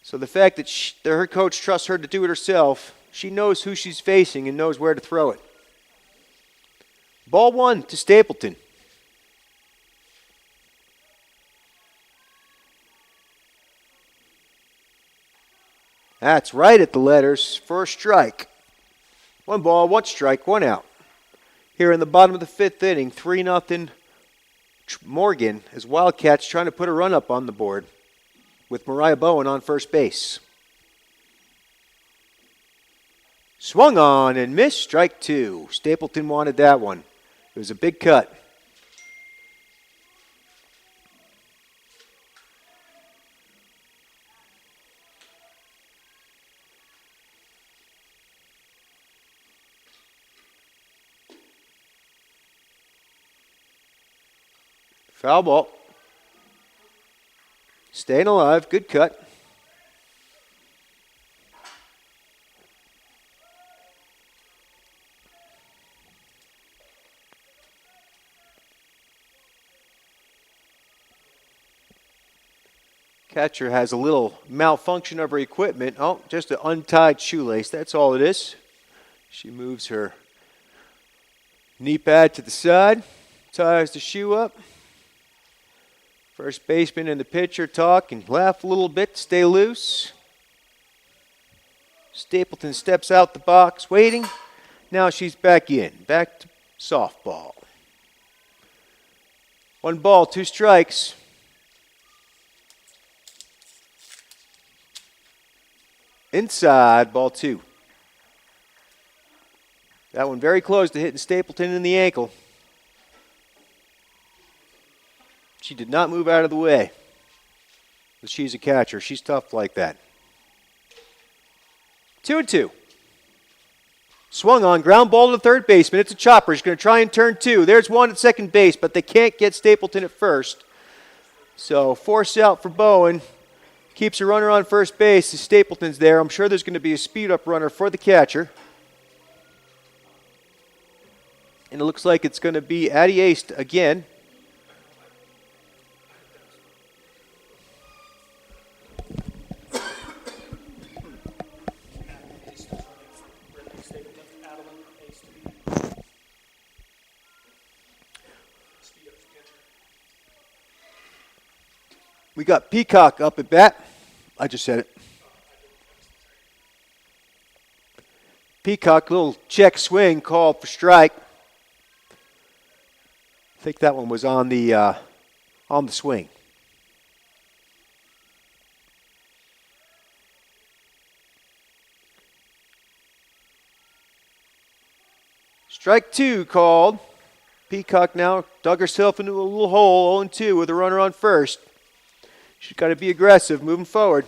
So the fact that her coach trusts her to do it herself, she knows who she's facing and knows where to throw it. Ball one to Stapleton. That's right at the letters for a strike. 1 ball, 1 strike, 1 out. Here in the bottom of the 5th inning, 3-0 Morgan as Wildcats trying to put a run up on the board with Mariah Bowen on first base. Swung on and missed, strike 2. Stapleton wanted that one. It was a big cut. Foul ball. Staying alive. Good cut. Catcher has a little malfunction of her equipment. Oh, just an untied shoelace. That's all it is. She moves her knee pad to the side, ties the shoe up. First baseman and the pitcher talk and laugh a little bit to stay loose. Stapleton steps out the box, waiting. Now she's back in. Back to softball. 1 ball, 2 strikes. Inside, ball 2. That one very close to hitting Stapleton in the ankle. She did not move out of the way. But she's a catcher. She's tough like that. 2-2. Swung on, ground ball to the third baseman. It's a chopper. He's going to try and turn 2. There's 1 at second base, but they can't get Stapleton at first. So force out for Bowen. Keeps a runner on first base. Stapleton's there. I'm sure there's going to be a speed-up runner for the catcher. And it looks like it's going to be Addie Ace again. We got Peacock up at bat. I just said it. Peacock, little check swing called for strike. I think that one was on the swing. Strike 2 called. Peacock now dug herself into a little hole, 0-2 with a runner on first. She's got to be aggressive moving forward.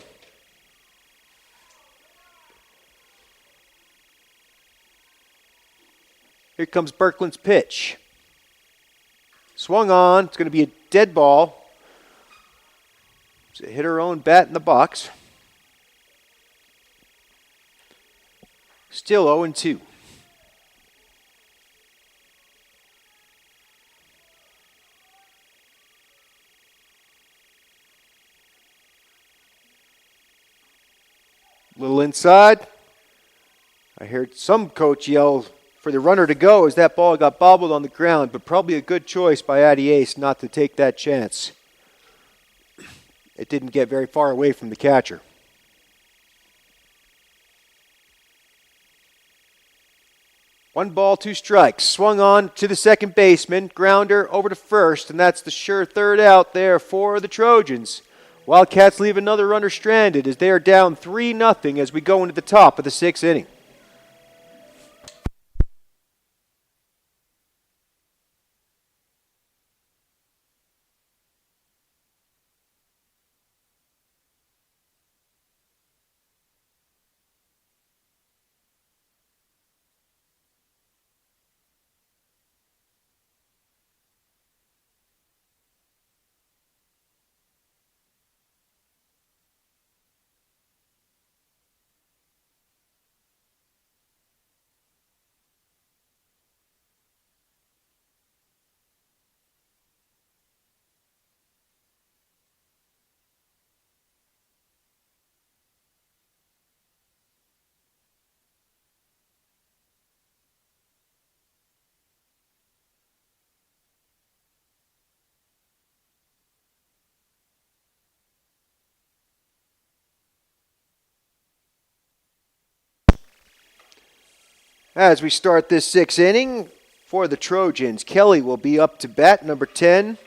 Here comes Birkeland's pitch. Swung on. It's going to be a dead ball. It hit her own bat in the box. Still 0-2. Little inside. I heard some coach yell for the runner to go as that ball got bobbled on the ground, but probably a good choice by Addie Ace not to take that chance. It didn't get very far away from the catcher. One ball, 2 strikes. Swung on to the second baseman. Grounder over to first, and that's the sure third out there for the Trojans. Wildcats leave another runner stranded as they are down 3-0 as we go into the top of the 6th inning. As we start this 6th inning for the Trojans, Kelly will be up to bat, number 10.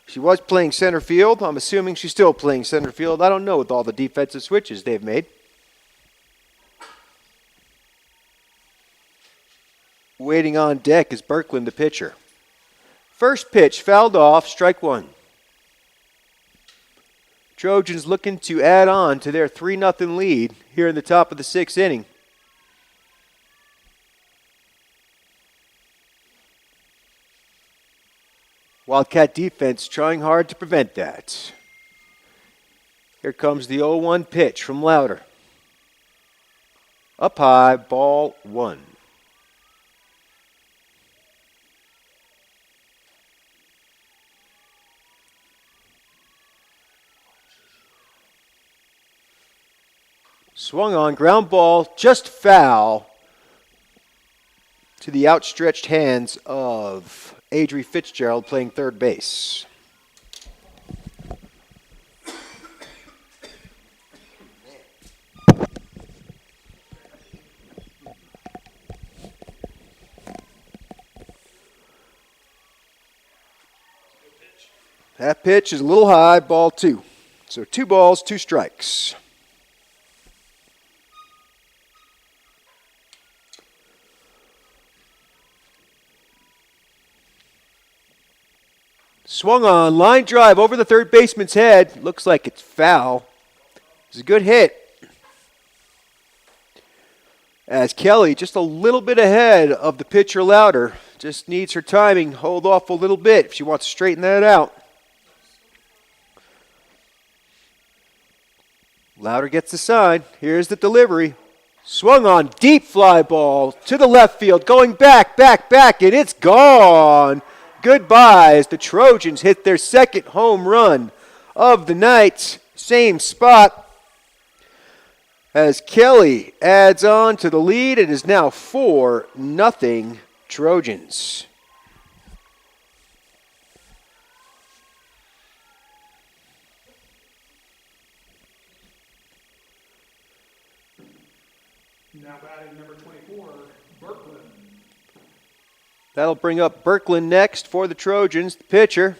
She was playing center field. I'm assuming she's still playing center field. I don't know with all the defensive switches they've made. Waiting on deck is Birkeland, the pitcher. First pitch fouled off, strike 1. Trojans looking to add on to their 3-0 lead here in the top of the 6th inning. Wildcat defense trying hard to prevent that. Here comes the 0-1 pitch from Louder. Up high, ball 1. Swung on, ground ball, just foul to the outstretched hands of Adri Fitzgerald playing third base. That pitch is a little high, ball 2. So 2 balls, 2 strikes. Swung on, line drive over the third baseman's head. Looks like it's foul. It's a good hit. As Kelly just a little bit ahead of the pitcher Louder. Just needs her timing, hold off a little bit if she wants to straighten that out. Louder gets the sign. Here's the delivery. Swung on, deep fly ball to the left field, going back, and it's gone. Goodbye as the Trojans hit their second home run of the night. Same spot as Kelly adds on to the lead. It is now 4-0 Trojans. Now batting number 24, Berkman. That'll bring up Berkland next for the Trojans, the pitcher.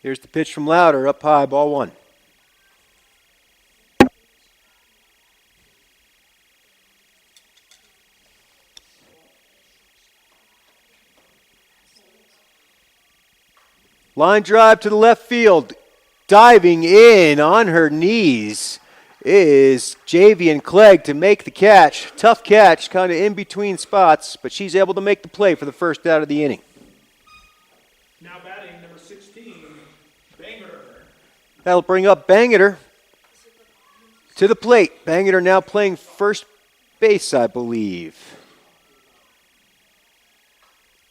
Here's the pitch from Louder, up high, ball 1. Line drive to the left field. Diving in on her knees is Javian Clegg to make the catch. Tough catch, kind of in between spots, but she's able to make the play for the first out of the inning. Now batting number 16, Banger. That'll bring up Bangeter to the plate. Bangeter now playing first base, I believe.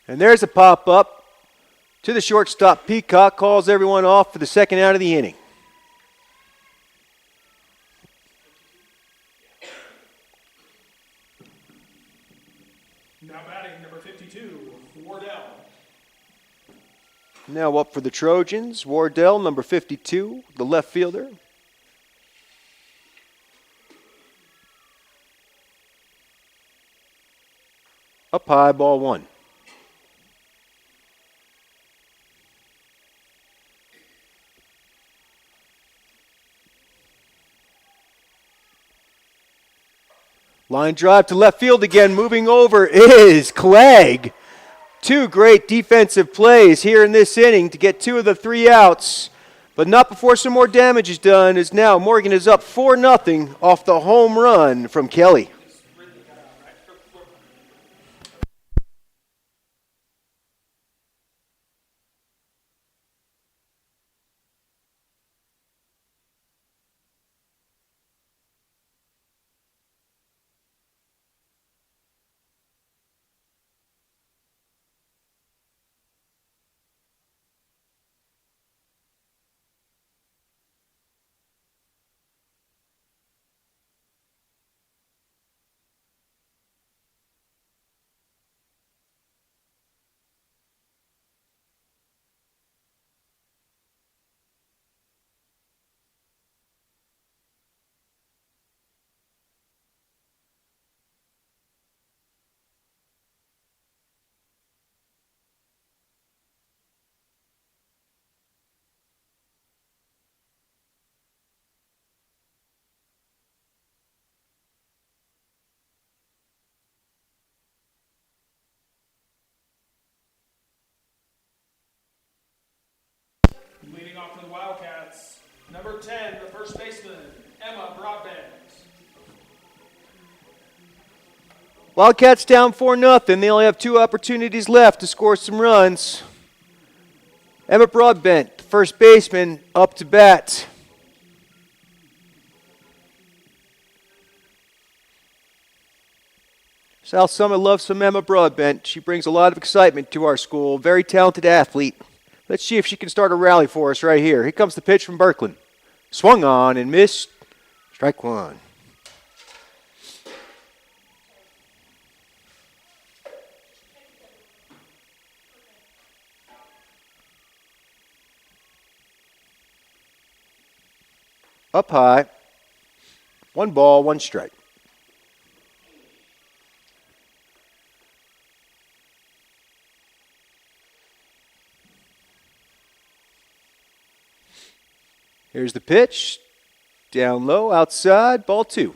And there's a pop-up to the shortstop. Peacock calls everyone off for the second out of the inning. Now batting number 52, Wardell. Now up for the Trojans, Wardell, number 52, the left fielder. Up high, ball 1. Line drive to left field again. Moving over is Clegg. 2 great defensive plays here in this inning to get 2 of the 3 outs. But not before some more damage is done, as now Morgan is up 4-0 off the home run from Kelly. Leading off for the Wildcats, number 10, the first baseman, Emma Broadbent. Wildcats down 4-0. They only have 2 opportunities left to score some runs. Emma Broadbent, the first baseman, up to bat. South Summit loves some Emma Broadbent. She brings a lot of excitement to our school. Very talented athlete. Let's see if she can start a rally for us right here. Here comes the pitch from Berkland. Swung on and missed. Strike 1. Up high. 1 ball, 1 strike. Here's the pitch. Down low, outside, ball 2.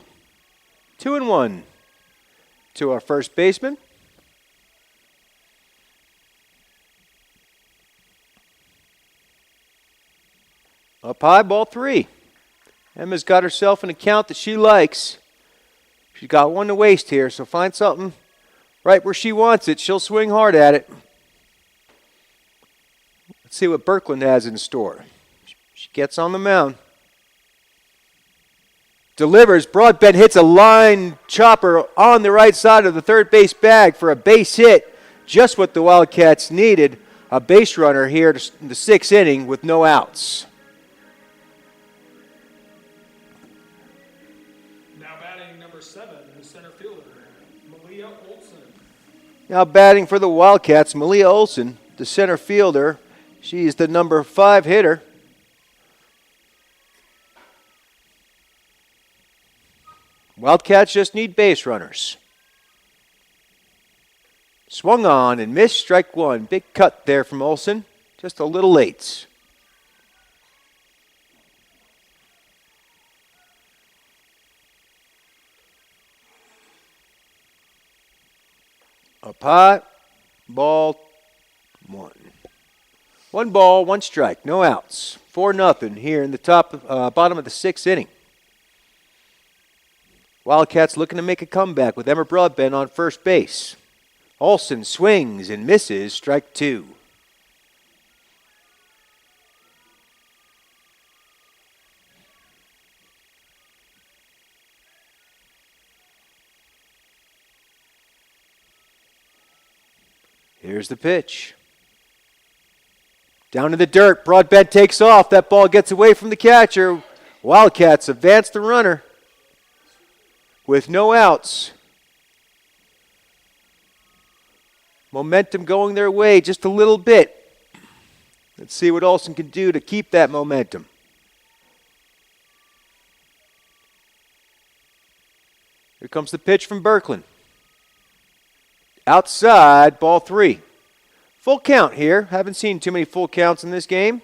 2-1 to our first baseman. Up high, ball 3. Emma's got herself an account that she likes. She's got one to waste here, so find something right where she wants it. She'll swing hard at it. Let's see what Birkeland has in store. She gets on the mound. Delivers. Broadbent hits a line chopper on the right side of the third base bag for a base hit. Just what the Wildcats needed. A base runner here in the 6th inning with no outs. Now batting number 7, the center fielder, Malia Olson. Now batting for the Wildcats, Malia Olson, the center fielder. She's the number 5 hitter. Wildcats just need base runners. Swung on and missed, strike 1. Big cut there from Olson, just a little late. Up high, ball 1. 1 ball, 1 strike, no outs. 4-0 here in the bottom of the 6th inning. Wildcats looking to make a comeback with Emma Broadbent on first base. Olson swings and misses, strike 2. Here's the pitch. Down to the dirt, Broadbent takes off. That ball gets away from the catcher. Wildcats advance the runner with no outs. Momentum going their way just a little bit. Let's see what Olson can do to keep that momentum. Here comes the pitch from Birkeland. Outside, ball 3. Full count here. Haven't seen too many full counts in this game.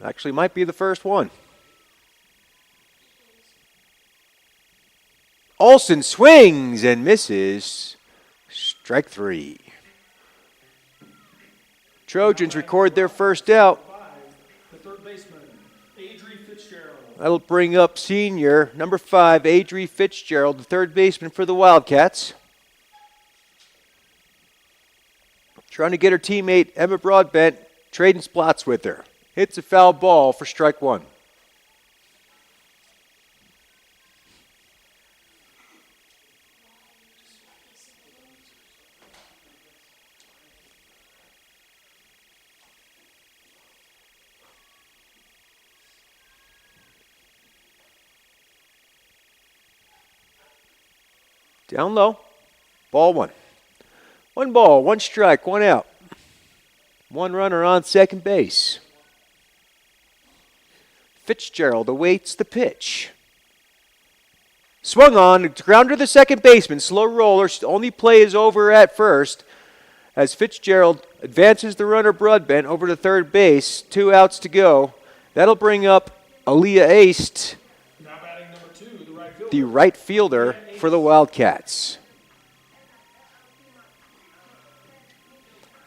Actually, might be the first one. Olson swings and misses. Strike 3. Trojans record their first out. The third baseman, Adri Fitzgerald. That'll bring up senior, number 5, Adri Fitzgerald, the third baseman for the Wildcats. Trying to get her teammate, Emma Broadbent, trading spots with her. Hits a foul ball for strike 1. Down low, ball 1. 1 ball, 1 strike, 1 out. 1 runner on second base. Fitzgerald awaits the pitch. Swung on, ground to the second baseman, slow roller, only play is over at first as Fitzgerald advances the runner Broadbent over to third base, 2 outs to go. That'll bring up Aaliyah Aist, Now batting number 2, the right fielder. the right fielder for the Wildcats.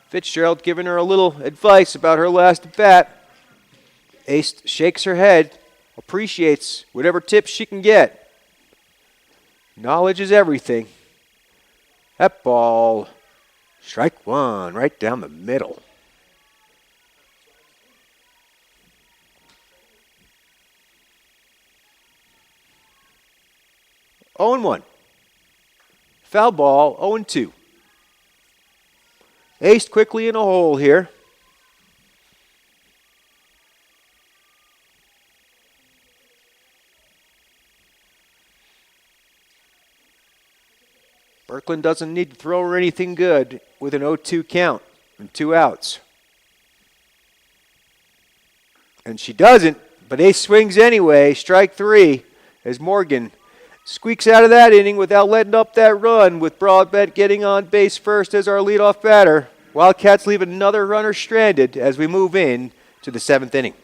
Fitzgerald giving her a little advice about her last at bat. Ace shakes her head, appreciates whatever tips she can get. Knowledge is everything. That ball, strike 1, right down the middle. Oh 1. Foul ball, 0-2. Ace quickly in a hole here. Birkeland doesn't need to throw her anything good with an 0-2 count and 2 outs. And she doesn't, but ace swings anyway. Strike 3 as Morgan squeaks out of that inning without letting up that run, with Broadbent getting on base first as our leadoff batter. Wildcats leave another runner stranded as we move in to the 7th inning.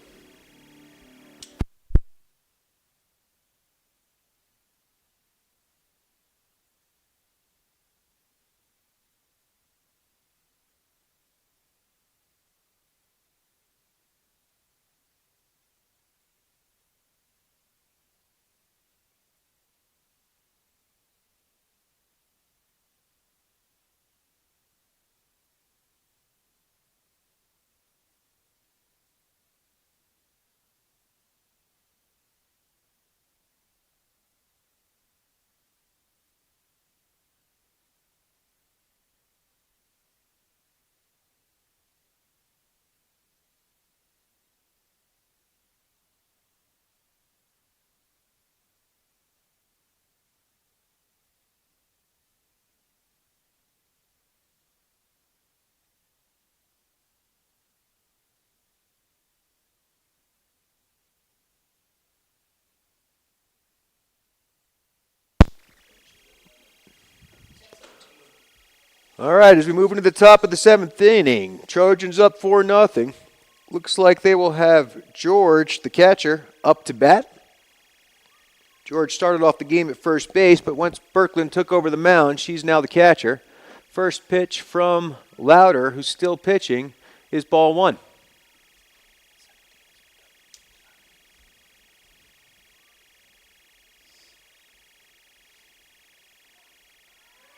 All right, as we move into the top of the 7th inning, Trojans up 4-0. Looks like they will have George, the catcher, up to bat. George started off the game at first base, but once Birkeland took over the mound, she's now the catcher. First pitch from Louder, who's still pitching, is ball 1.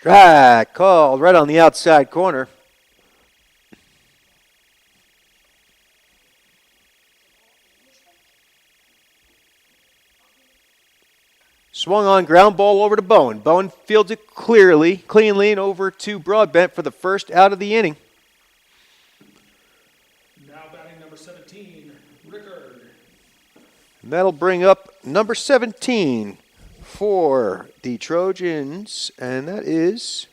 Strike called right on the outside corner. Swung on, ground ball over to Bowen. Bowen fields it cleanly, and over to Broadbent for the first out of the inning. Now batting number 17, Rickard. And that'll bring up number 17 for the Trojans, and that is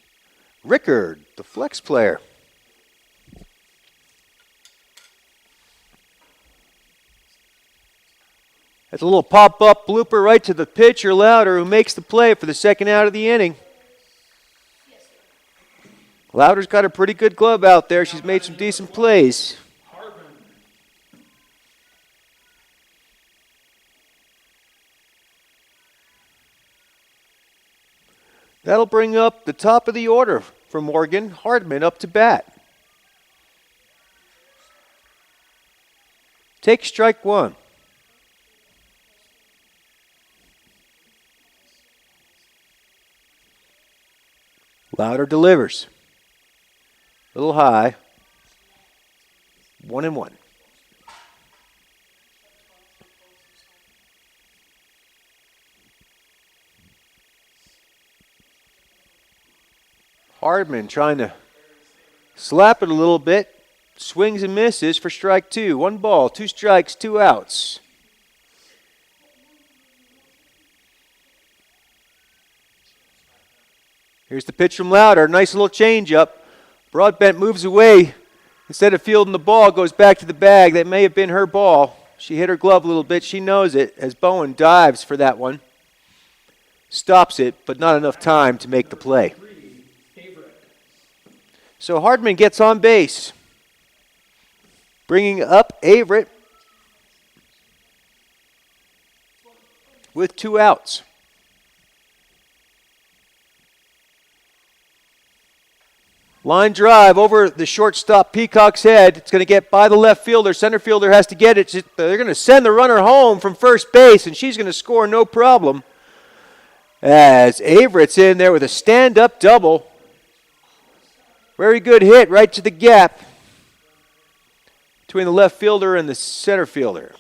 Rickard, the flex player. That's a little pop-up blooper right to the pitcher, Louder, who makes the play for the second out of the inning. Louder's got a pretty good glove out there. She's made some decent plays. That'll bring up the top of the order for Morgan. Hardman up to bat. Take strike 1. Louder delivers. A little high. 1-1. Hardman trying to slap it a little bit. Swings and misses for strike 2. 1 ball, 2 strikes, 2 outs. Here's the pitch from Louder. Nice little changeup. Broadbent moves away. Instead of fielding the ball, goes back to the bag. That may have been her ball. She hit her glove a little bit. She knows it as Bowen dives for that one. Stops it, but not enough time to make the play. So Hardman gets on base. Bringing up Averett with 2 outs. Line drive over the shortstop Peacock's head. It's going to get by the left fielder. Center fielder has to get it. They're going to send the runner home from first base, and she's going to score no problem. As Averett's in there with a stand-up double. Very good hit right to the gap between the left fielder and the center fielder.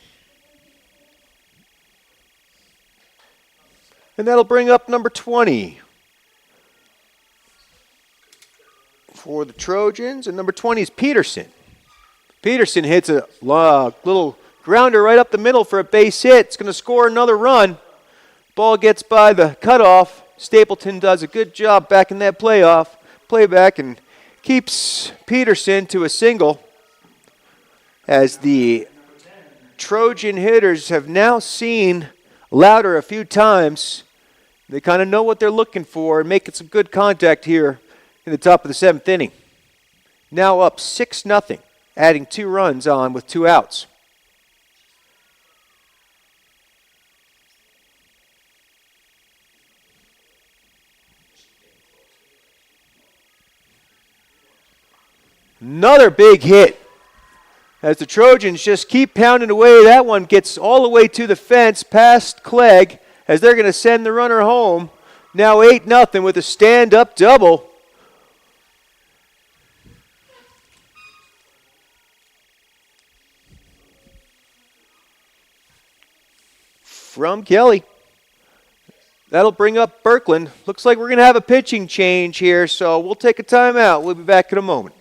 And that'll bring up number 20 for the Trojans. And number 20 is Peterson. Peterson hits a little grounder right up the middle for a base hit. It's going to score another run. Ball gets by the cutoff. Stapleton does a good job back in that playback, and keeps Peterson to a single as the Trojan hitters have now seen Louder a few times. They kind of know what they're looking for and making some good contact here in the top of the 7th inning. Now up 6-0, adding 2 runs on with 2 outs. Another big hit. As the Trojans just keep pounding away, that one gets all the way to the fence past Clegg as they're going to send the runner home. Now 8-0 with a stand-up double. From Kelly. That'll bring up Birkeland. Looks like we're going to have a pitching change here, so we'll take a timeout. We'll be back in a moment.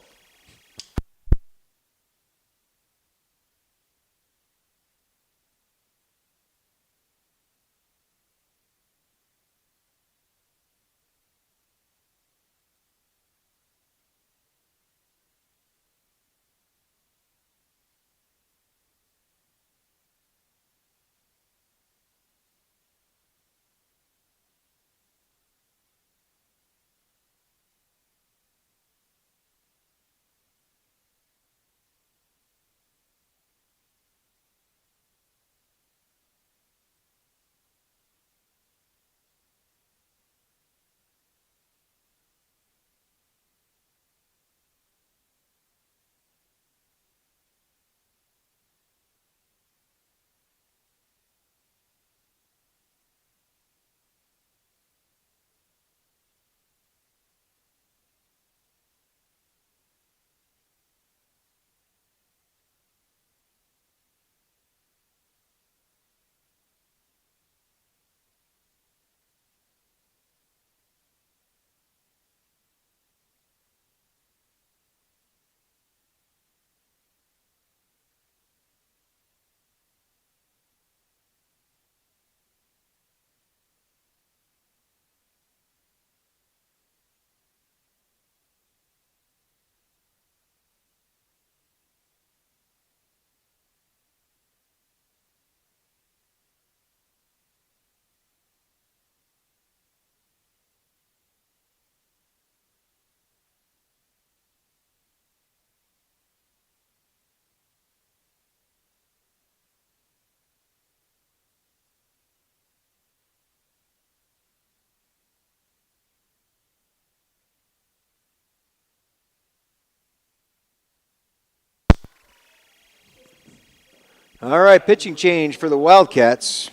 All right, pitching change for the Wildcats.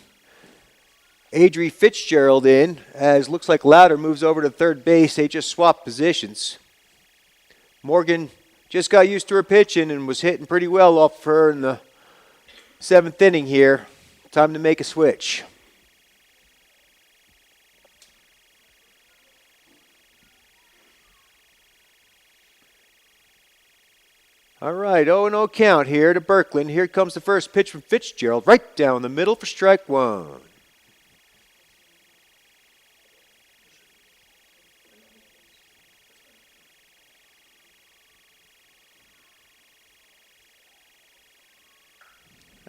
Adri Fitzgerald in, as looks like Louder moves over to third base. They just swapped positions. Morgan just got used to her pitching and was hitting pretty well off her in the 7th inning here. Time to make a switch. All right, 0-0 count here to Birkeland. Here comes the first pitch from Fitzgerald, right down the middle for strike 1.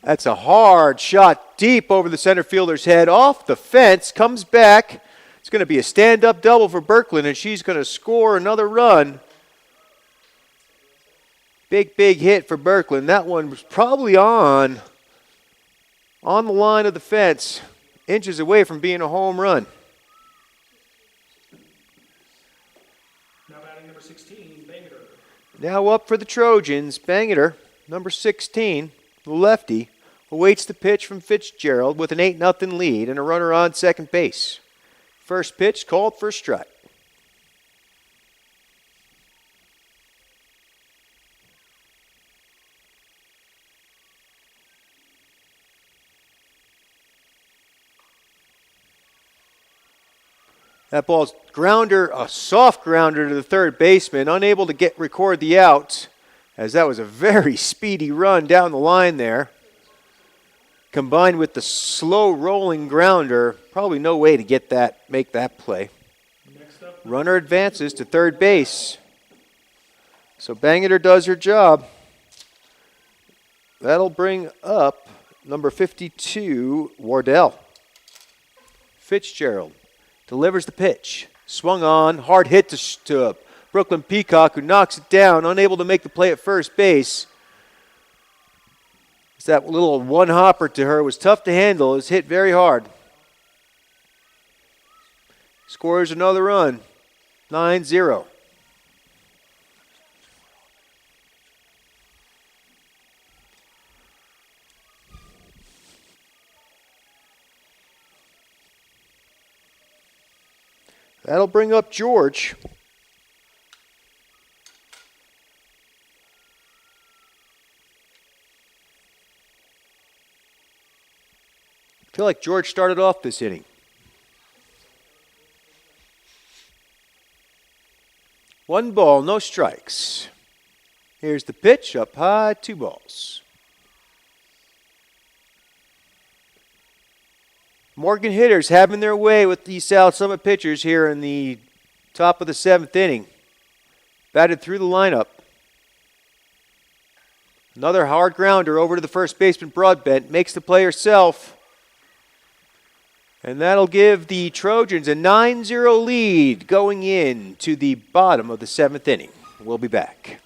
That's a hard shot deep over the center fielder's head, off the fence, comes back. It's going to be a stand-up double for Birkeland, and she's going to score another run. Big hit for Birkeland. That one was probably on the line of the fence, inches away from being a home run. Now batting number 16, Bangeter. Now up for the Trojans, Bangeter, number 16, the lefty, awaits the pitch from Fitzgerald with an 8-0 lead and a runner on second base. First pitch called for a strike. That ball's grounder, a soft grounder to the third baseman, unable to record the out, as that was a very speedy run down the line there. Combined with the slow rolling grounder, probably no way to make that play. Runner advances to third base. So Bangeter does her job. That'll bring up number 52, Wardell. Fitzgerald delivers the pitch. Swung on, hard hit to Brooklyn Peacock, who knocks it down, unable to make the play at first base. It's that little one-hopper to her was tough to handle. It was hit very hard. Scores another run, 9-0. That'll bring up George. I feel like George started off this inning. One ball, no strikes. Here's the pitch, up high, 2 balls. Morgan hitters having their way with the South Summit pitchers here in the top of the 7th inning. Batted through the lineup. Another hard grounder over to the first baseman Broadbent. Makes the play herself. And that'll give the Trojans a 9-0 lead going into the bottom of the 7th inning. We'll be back.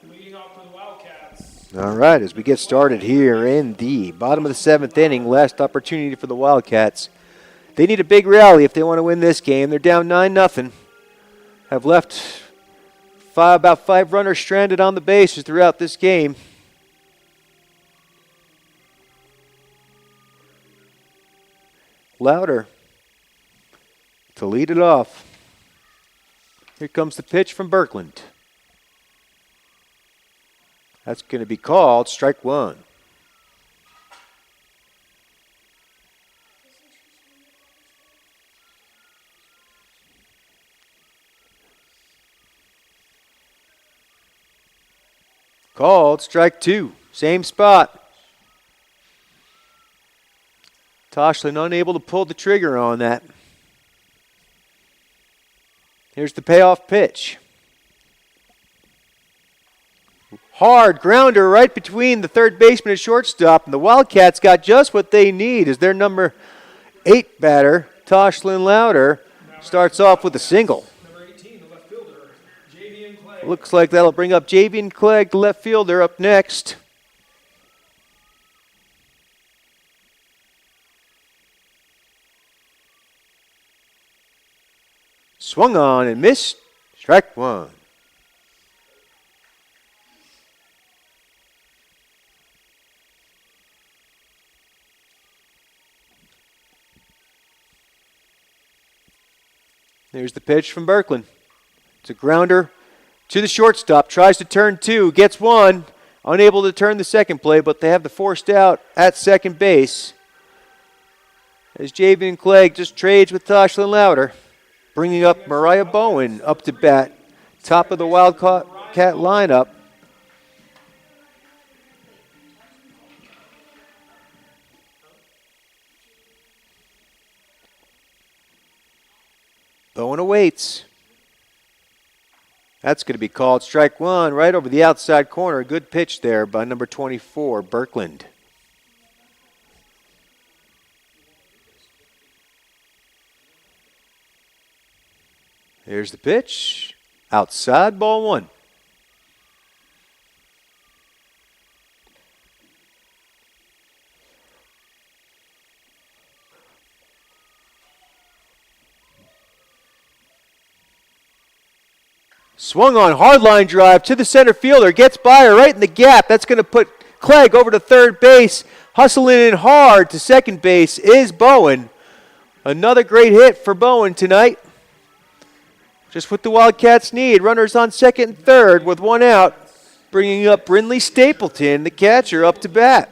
Leading off for the Wildcats. All right, as we get started here in the bottom of the 7th inning, last opportunity for the Wildcats. They need a big rally if they want to win this game. They're down 9-0. Have left about 5 runners stranded on the bases throughout this game. Louder to lead it off. Here comes the pitch from Birkland. That's going to be called strike 1. Called strike 2. Same spot. Toshlin unable to pull the trigger on that. Here's the payoff pitch. Hard grounder right between the third baseman and shortstop, and the Wildcats got just what they need as their number 8 batter, Toshlin Louder, starts off with a single. Number 18, the left fielder, Javian Clay. Looks like that'll bring up Javian Clegg, the left fielder, up next. Swung on and missed. Strike 1. There's the pitch from Birkland. It's a grounder to the shortstop. Tries to turn 2. Gets 1. Unable to turn the second play, but they have the forced out at second base. As Javian Clegg just trades with Toshlin Louder. Bringing up Mariah Bowen up to bat top of the Wildcat lineup. Bowen awaits. That's going to be called strike one right over the outside corner. Good pitch there by number 24, Birkland. Here's the pitch. Outside, ball one. Swung on, hard line drive to the center fielder. Gets by her right in the gap. That's going to put Clegg over to third base. Hustling in hard to second base is Bowen. Another great hit for Bowen tonight. Just what the Wildcats need. Runners on second and third with one out. Bringing up Brindley Stapleton, the catcher, up to bat.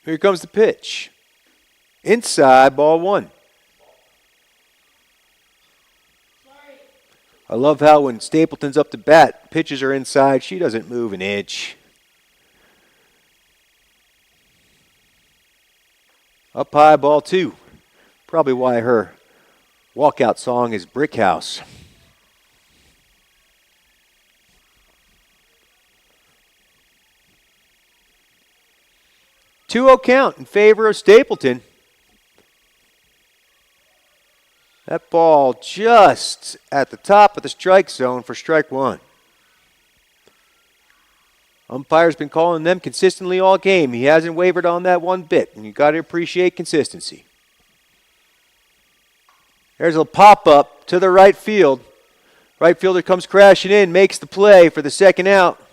Here comes the pitch. Inside, ball one. I love how when Stapleton's up to bat, pitches are inside. She doesn't move an inch. Up high, ball two. Probably why her walkout song is Brick House. 2-0 count in favor of Stapleton. That ball just at the top of the strike zone for strike one. Umpire's been calling them consistently all game. He hasn't wavered on that one bit, and you got to appreciate consistency. There's a pop-up to the right field. Right fielder comes crashing in, makes the play for the second out.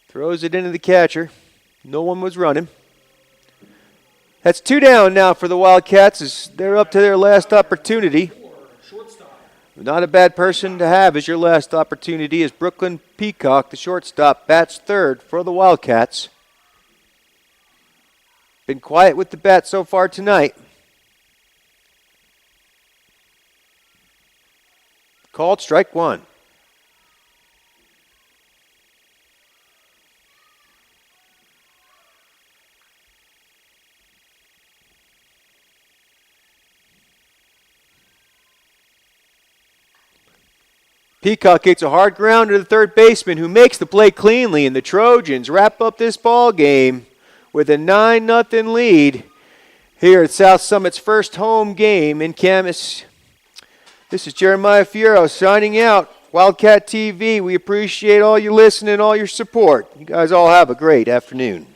Throws it into the catcher. No one was running. That's two down now for the Wildcats as they're up to their last opportunity. Not a bad person to have as your last opportunity as Brooklyn Peacock, the shortstop, bats third for the Wildcats. Been quiet with the bat so far tonight. Called strike one. Peacock gets a hard ground to the third baseman who makes the play cleanly, and the Trojans wrap up this ball game with a 9-0 lead here at South Summit's first home game in Camas. This is Jeremiah Fiero signing out. Wildcat TV, we appreciate all your listening, all your support. You guys all have a great afternoon.